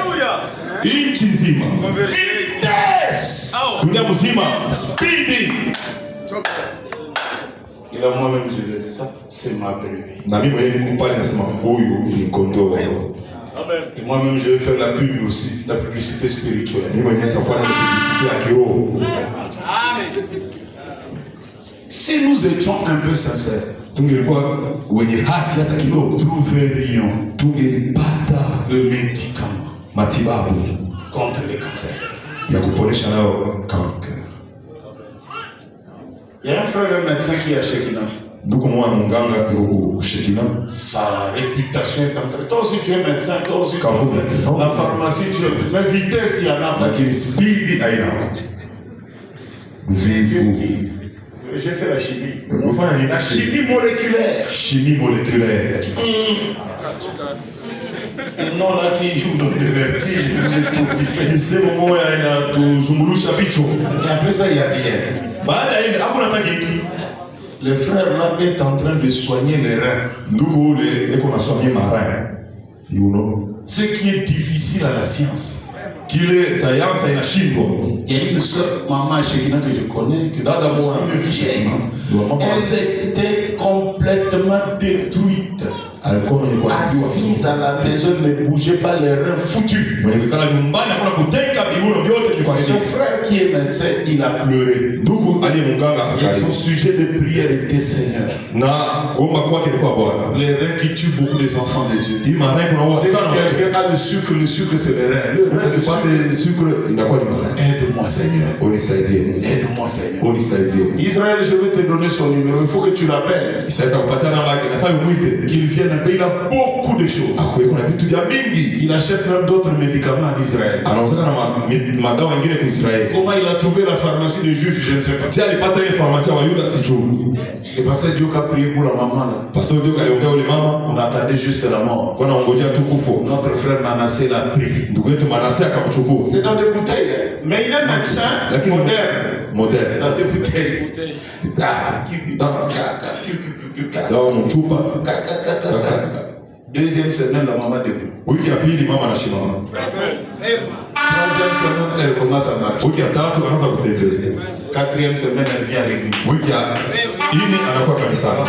Nchi nzima, vitesse, dunia mzima, speedy. Et là, moi-même, je dis ça, c'est ma brebis. Na mimi mwenyewe niko pale nasema huyu ni kondoo. Et moi-même, je vais faire la pub aussi, la publicité spirituelle. Mimi mwenyewe nitafanya publicité ya kiroho. Si nous étions un peu sincères, tungelikuwa wenye haki hata kidogo, trouverions tungelipata le médicament matibabu contre le cancer. ya kuponesha nayo kanker. Il y a un frère, un médecin qui est à Shekina. Ndugu mwana munganga yuko Shekina. Sa réputation est en train. Toi aussi tu es médecin, toi aussi tu Kavume. es. La pharmacie tu es. Mais vitesse il y en a. Lakini speed haina. Vivu. J'ai fait la chimie. Unafanya nini? La chimie moléculaire. Chimie moléculaire. Non là qui vous donne des vertiges, vous êtes Ni sehemu moja inatuzungulusha vichwa. et après ça il y a rien. Baada ya ile hakuna hata kitu. Le frère là est en train de soigner les reins. Ndugu ule eko na soigner marin. You know. Ce qui est difficile à la science. Kile sayansi inashindwa. Il y a une soeur, maman Shekina que je connais, qui Dada moja une vieille. Elle était complètement détruite. alikuwa mwenye kuambiwa Assise à la maison, ne bougeait pas les reins foutus. mwenye kukala nyumbani hakuna kutenga viuno vyote ni kwa Son nini. frère qui est médecin, il a pleuré. Ndugu aliye munganga Et son akalia sujet de prière était Seigneur. na kuomba kwake ni kwa Bwana. Les reins qui tuent beaucoup des enfants de Dieu. Hii marin kunaua Si sana. quelqu'un a le sucre c'est le rein. Le rein du sucre. Ukipata sucre inakuwa ni marin. Aide-moi Seigneur. Unisaidie. Aide-moi Seigneur. Unisaidie. Israël, je vais te donner son numéro. Il faut que tu l'appelles. Isaita kupatia namba yake nafaa umwite. Qu'il vienne un peu. Il a beaucoup de choses. Akuwe kuna vitu vya mingi. Il achète même d'autres médicaments en Israël. Anauzaka na madawa mengine kwa Israeli. Comment il a trouvé la pharmacie des Juifs, je ne sais pas. Je alipata ile farmasia wa Yuda sijui. Et parce que Dieu a prié pour la maman là. Pastor Dieu aliombea yule mama. On attendait juste la mort. Kwa naongojea tu kufo. Notre frère Manassé l'a pris. Ndugu yetu Manase akamchukua. C'est dans des bouteilles. Mais il est médecin Lakini moderne. moderne. Dans des bouteilles. Dawa mchupa. Deuxième semaine, la maman debout. Wiki ya pili mama anashimama. Troisième semaine, elle commence à marcher. Wiki ya tatu anaanza kutembea. Quatrième semaine, elle vient à l'église. Wiki ya nne anakuwa kanisani.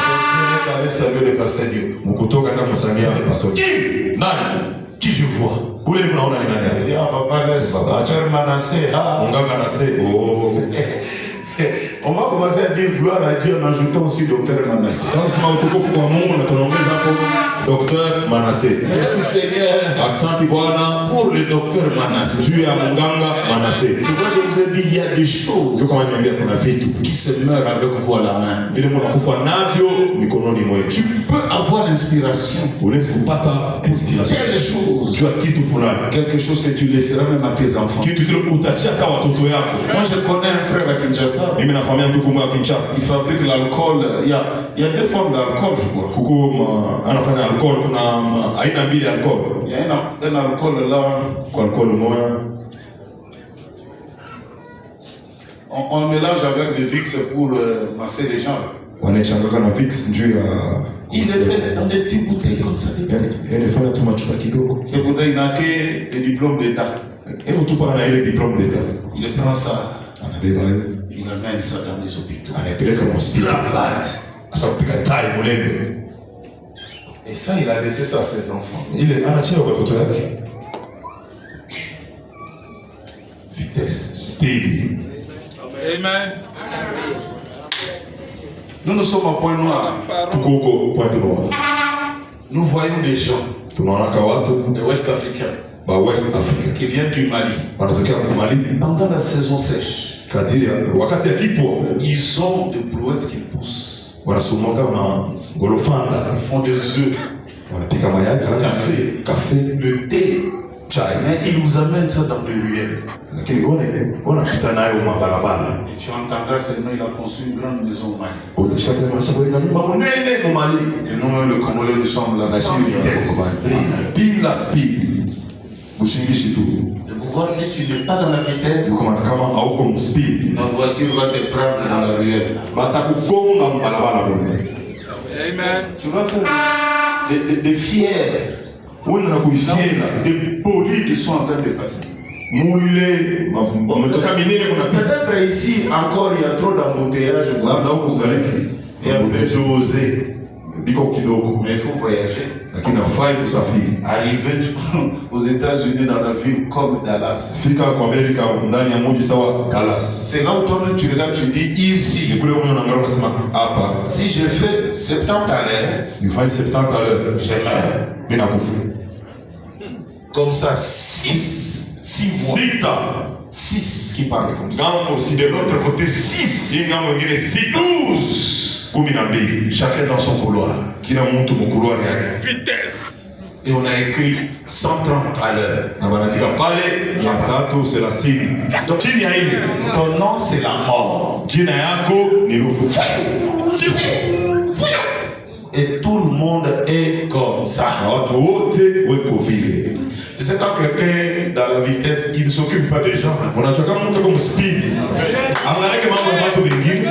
Elle saluer le pasteur Dieu. Mkutoka ndio kumsalimia pastor. Nani? Qui je vois? Kule ni kunaona ni nani? Il dit, ah papa, laisse Pasteur Manassé. Ah. Munganga Manase. Oh. On va commencer à dire gloire à Dieu en ajoutant aussi docteur Manassé. Tunasema utukufu kwa Mungu na tunaongeza hapo Dr. Manase. Merci Seigneur Asante Bwana pour le docteur Manassé. juu ya munganga Manase. C'est pourquoi je vous ai dit, il y a des choses Ndio kama nimeambia kuna vitu qui se meurent avec vous à la main. vile mnakufa navyo mikononi Tu mwetu. peux avoir l'inspiration. Unaweza kupata inspiration. Faire des choses. Jua kitu fulani. Quelque chose que tu laisseras même à tes enfants. Kitu kile utachia hata watoto yako. Moi je connais un frère à Kinshasa. Mimi nafahamia ndugu mwa Kinshasa. Il fabrique l'alcool. Il y a deux formes d'alcool, je crois. Kuko anafanya alcohol, kuna aina mbili ya alcohol. Il y a un alcool là. Kwa alcohol moja On mélange avec des VIX pour masser les gens. wanaichangaka na Vicks juu ya Il est fait dans des petites bouteilles comme ça. Des petites. yanafanya tu machupa kidogo. Et pourtant il n'a que des diplômes d'État. Hebu tu pana ile diplome d'etat. Il prend ça. Anabeba hiyo. Il amène ça dans les hôpitaux. Anaipeleka hospitali. Cravate. Asa kupika tai mulembe. Et ça, il a laissé ça à ses enfants. Ile anachia kwa watoto yake. Vitesse. Speed. Amen. Nous sommes au point noir. Tuko huko point noir. Nous voyons des gens, Tunaona watu des West Africains, ba West Africa. qui viennent du Mali. Wanatokea kwa Mali. Pendant la saison sèche, Kadiri ya wakati ya kipwa ils ont des brouettes qui poussent. wanasumoka na golofanda. Ils font des œufs, Wanapika mayai, Café. kafe, le thé. chai. Mais il vous amène ça dans les ruelles. Lakini unapita nayo mabarabara. Et tu entendras seulement il a construit une grande maison au Mali. Utashika mashauri nyumba munene mu Mali. Et nous le Congolais nous sommes là. Na shiri ya bila speed. Bushingishi tu. Et pourquoi si tu n'es pas dans la vitesse, Kama hauko speed, la voiture va te prendre dans la ruelle. batakugonga mbalabala mule. Amen. Tu vas faire des fiers. Una kuifiela. Des bolides sont en train de passer. Mule mtoka minene kuna pita. Peut-être ici encore il y a trop d'embouteillage. Labda huko uzaleki. Et un peu d'oser. Biko kidogo. Mais il faut voyager. Lakini hafai kusafiri. Arriver aux États-Unis dans la ville comme Dallas. Fika kwa Amerika ndani ya mji sawa Dallas. C'est là où toi tu regardes, tu dis ici. Kule unaangalia unasema hapa. Si je fais 70 à l'heure, Nifanye 70 à l'heure. je meurs. Mimi nakufa. Comme ça, 6 mois. 6 qui partent comme ça. Ngambo si de l'autre côté 6. Hii ngambo nyingine si 12. 12. Chacun dans son couloir. Kila mtu mkuruari yake. Vitesse. Et on a écrit 130 à l'heure. Na banatika pale 330. Donc chini ya ile Ton nom c'est la mort. jina yako ni lufu. Et tout le monde est comme ça. Na watu wote weko vile. Tu sais quand quelqu'un dans la vitesse, il ne s'occupe pas des gens. Unajua kama mtu kwa speed. Angalia kama mambo ya watu wengine.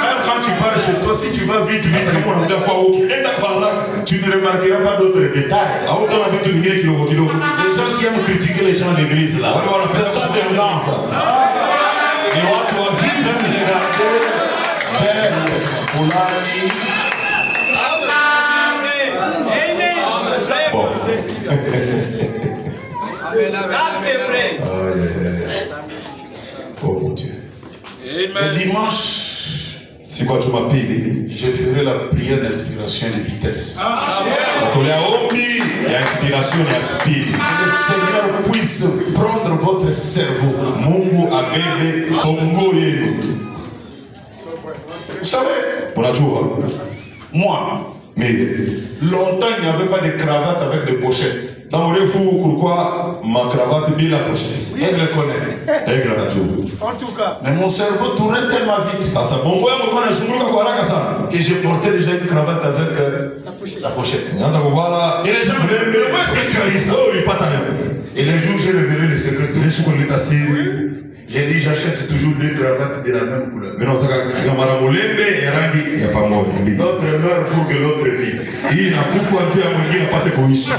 Même quand tu pars chez toi, si tu vas vite, Kama unakuja kwa ukienda kwa haraka, tu ne remarqueras pas d'autres détails. hautaona vitu vingine kidogo kidogo. Les gens qui aiment critiquer les gens à l'église là, Wale wanapenda ce sont des kushuhudia lents. Ni watu wa vile. Bon. Ça, c'est vrai. Oh mon Dieu. Le Amen. dimanche, Siku ya Jumapili je ferai la prière d'inspiration de vitesse. natolea ombi ya inspiration ya speed. Que le Seigneur puisse prendre votre cerveau. Mungu abebe bongo yenu. Vous savez, Unajua moi, mimi longtemps il n'y avait pas de cravate avec des pochettes. na mrefu kulikuwa makravati bila pochette. Elle le connaît. Egra najua. En tout cas. Mais mon cerveau tournait tellement vite Sasa bongo yangu ilikuwa inashunguruka kwa haraka sana. que je portais déjà une cravate avec la pochette. Nianza kuvala Et les gens me disaient, mais où est-ce que tu as eu ça? oh ulipata hiyo. Et le jour où j'ai révélé le secret, Ile siku nileta siri. j'ai dit j'achète toujours deux cravates de la même couleur. Mimi nataka mara mulembe ya rangi ya pamoja mbili. L'autre meurt pour que l'autre vive. Hii inakufa juu ya mwingine apate kuishi.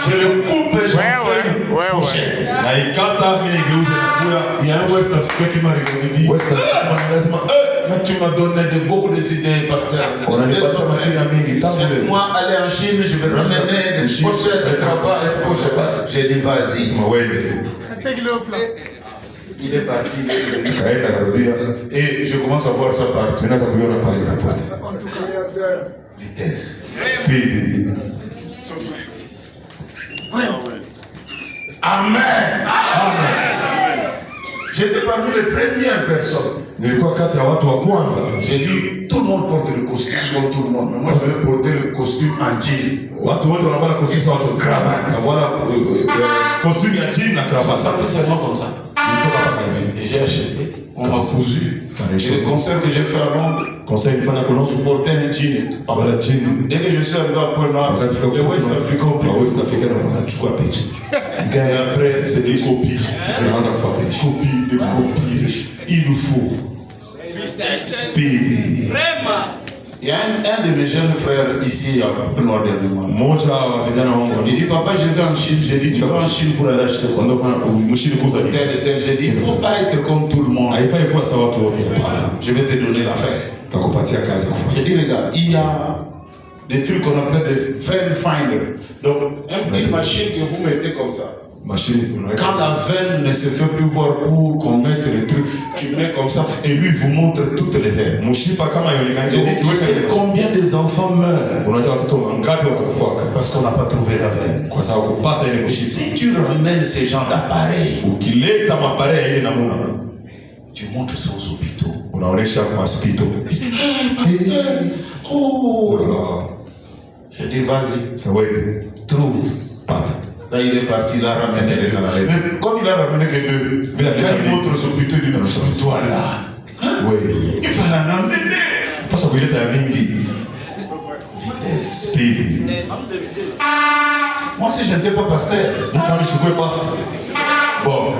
Je le coupe et j'en fais une pochette. Na ikata mimi nigeuze na kuya. Il y a un West Africain qui m'a répondu, dit, West anasema mais tu m'as donné beaucoup d'idées, pasteur. unanipatia matendo mingi tangu leo. Moi, aller en Chine, je vais ramener des pochettes, des cravates, des pochettes. J'ai dit, vas-y. Sema wewe. Intègre-le au plan. Il est parti, il est venu. Kaenda karudia. Et je commence à voir ça partout. Mimi naanza kuiona pale napata. En tout cas, Vitesse. Speed. Amen. Amen. J'étais parmi les premières personnes. Nilikuwa kati ya watu wa kwanza. J'ai dit, tout le monde porte le costume, comme tout le monde. Mais moi, je vais porter le costume en jean. Watu wote wanavaa costume sawa tu cravate. Wala costume ya jean na Je cravate. sentais seulement comme ça. Nilitoka hapa hivi. Et j'ai acheté. On m'a cousu. Et le concert que j'ai fait à Londres, Conseil nifanya je kulongo. portais un jean et tout. Wala jean. Dès que je suis arrivé à Point Noir, les West Africains ont pris Wa West Africa na wanachukua picha. Et après, c'est des copies. Tunaanza kufuatilia. Copies, des copies. Il nous faut. Speed. vraiment. Il y a un de mes jeunes frères ici à Point Noir dernièrement. Mmoja wa vijana wangu Il dit, papa, je vais en Chine. J'ai dit, tu vas en Chine pour aller acheter quoi? ndio mshindi kuza ni. Tel et tel. J'ai dit, il ne faut pas être comme tout le monde. Haifai kuwa sawa watu wote hapana. Je vais te donner l'affaire. Takupatia kazi kufanya. J'ai dit, regarde, il y a des trucs qu'on appelle des vein finder. Donc, une machine que vous mettez comme ça. Mashine unaweka. Quand la veine ne se fait plus voir pour qu'on mette les trucs, tu mets comme ça et lui vous montre toutes les veines. Mshipa kama ionekane J'ai dit, tu sais combien des enfants meurent unajua watoto wangapi wanakufuaka parce qu'on n'a pas trouvé la veine. kwa sababu kupata ile mshipa. Si tu ramènes ces gens d'appareils, Ukileta mapare ile namuna tu montres ça aux hôpitaux. unaonesha kwa hospitali. Oh, Oh, je dis, vas-y, c'est vrai. trouve. Pata. Quand il est parti, il a ramené les canards. Mais comme il a ramené que deux, quand il montre son plutôt du dans le chapitre, voilà. Oui. Il fallait l'amener. Parce qu'il était à Mingi. Speed. Moi, si je n'étais pas pasteur, Quand je suis pas pasteur. Bon.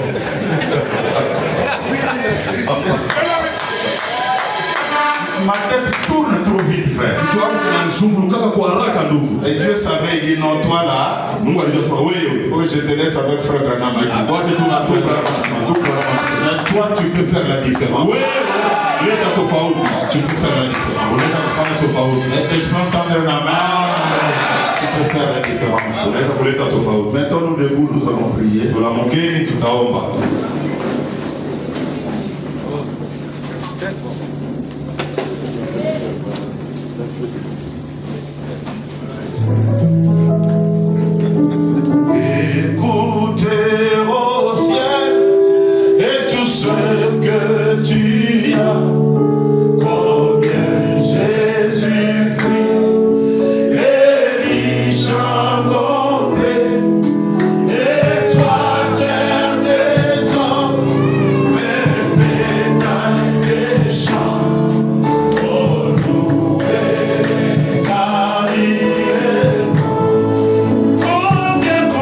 ma tête tourne trop vite, frère. Et Dieu savait, il dit non, toi là, il faut que je te laisse avec frère Branham. Toi, tu peux faire la différence. Tu peux faire la différence. Est-ce que je peux entendre la main? Tu peux faire la différence. Mettons-nous debout, nous allons prier. Écoutez au ciel et tout ce que tu as, combien Jésus-Christ est riche en bonté, et toi terre des hommes, mais bétail des champs, oh louez car il est bon. Combien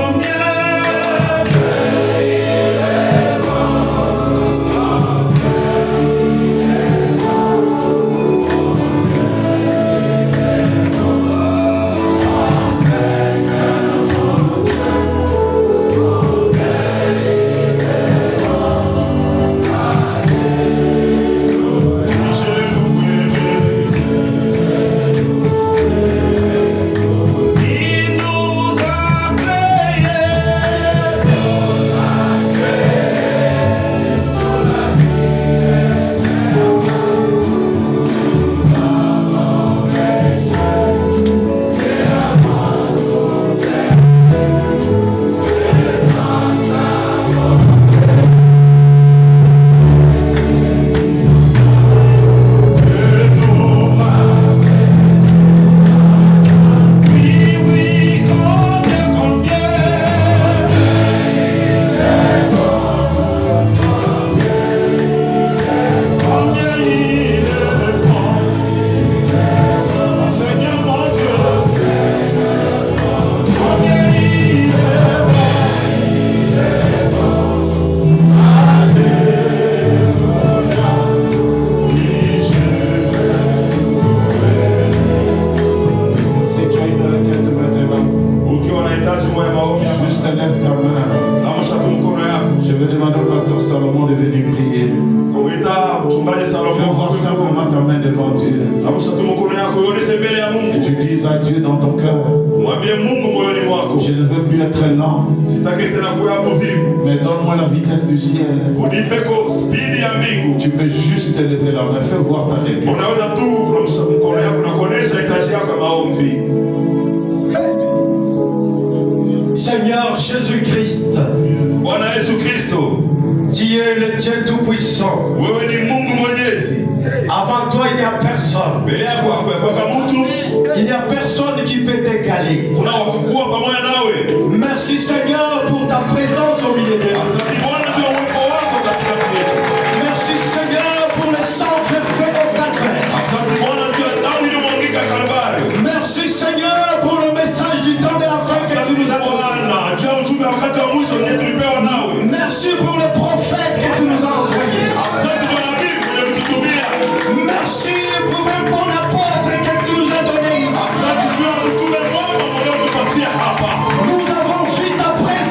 Et tu dis à Dieu dans ton cœur, je ne veux plus être lent, mais donne-moi la vitesse du ciel. Tu peux juste te lever la main, fais voir ta réponse. Seigneur Jésus-Christ, tu es le Dieu Tout-Puissant. Avant toi, il n'y a personne. Il n'y a personne qui peut t'égaler. Merci Seigneur pour ta présence au milieu de nous. Merci Seigneur pour le sang versé au Calvaire. Merci Seigneur pour le message du temps de la fin que tu nous as donné. Merci pour le prophète que tu nous as envoyé. Merci pour un bon apôtre que tu nous as donné ici. Nous avons vu ta présence.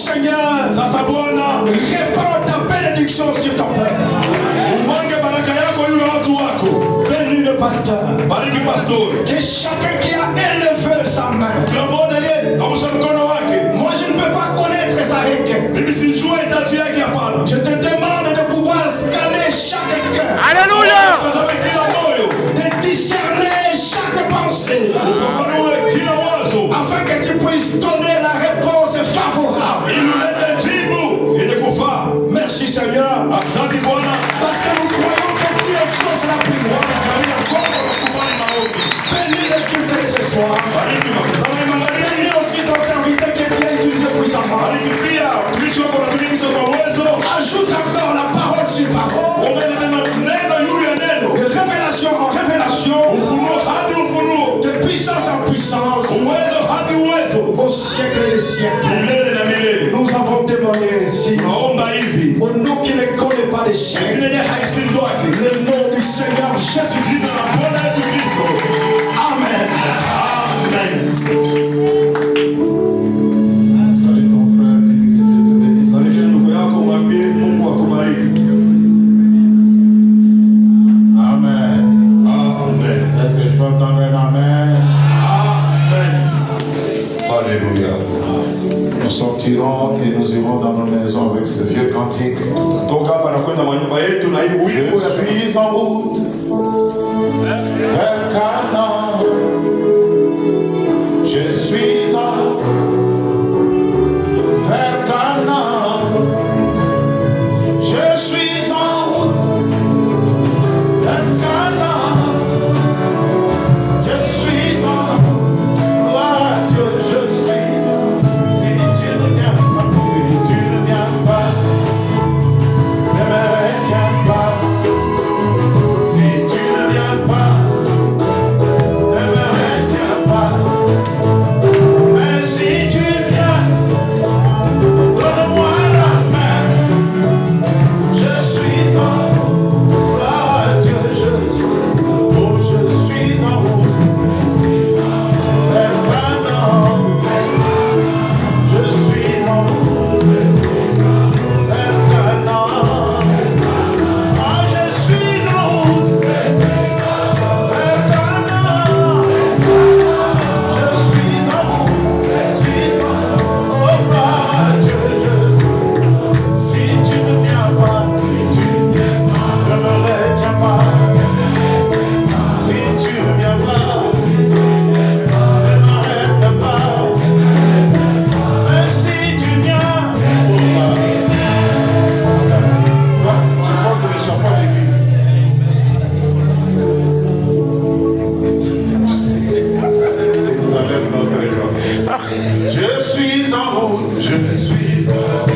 Seigneur, Sasa Bwana, répands ta bénédiction sur ton peuple. umwage baraka yako yule watu wako. Bénis le pasteur. Bariki pastori. Que chacun qui a élevé sa main. Kila mmoja aliye amusha mkono wake. Moi, je ne peux pas connaître sa requête. Mimi sijua hitaji yake hapana. Je te demande de pouvoir scanner chaque cœur. Tazame kila moyo. De discerner chaque pensée. Ufafanue kila wazo. Afin que tu puisses donner la réponse favorable. Ili ulete jibu yenye kufaa. Merci Seigneur. Asante Bwana. Parce que nous croyons que tu exauces la prière. Bénis le culte de ce soir. Bariki makutano magharibi. Bénis aussi ton serviteur que tu as utilisé puissamment. Bariki pia mtumishi wako anatumikisha kwa uwezo. Ajoute encore la parole sur parole. Ongeza tena neno juu ya neno. De révélation en révélation. Ufunuo hadi ufunuo. De puissance en puissance. Uwezo hadi uwezo. Au siècle des siècles. Milele na milele. Nous avons demandé ainsi. Naomba hivi. Au nom qui ne connaît pas de chien. Jina yenye haishindwake. Le nom du Seigneur Jina Jésus-Christ. la Bwana Yesu Kristo. Amen. Amen. Salut ton frère, que Dieu te bénisse. Salimia ndugu yako, mwambie Mungu akubariki. Amen. Amen. Est-ce que je peux entendre un amen? Amen. Alléluia. Nous sortirons et nous irons dans nos maisons avec ce vieux cantique. Toka hapa na kwenda manyumba yetu na hii wimbo ya Je suis en route vers Canaan. Je suis en route vers Canaan. Je suis en route vers Canaan. Je suis en route, gloire à Dieu, je suis en route. Si tu ne viens pas, si tu ne viens pas, ne me retiens pas. Si tu ne viens pas, ne me retiens pas. Mais si tu viens, donne-moi la main. Je suis en route, gloire à Dieu, je suis en route. Vers Canaan. Je suis en route vers Canaan. Ah, je suis en route vers Canaan. Je suis en route, oh gloire à Dieu, si tu ne viens pas, ne me retiens pas. Si tu ne viens pas, ne m'arrête pas. Mais si tu viens, tu portes le chapeau de l'église. Vous avez notre joie. Je suis en route, je suis en route.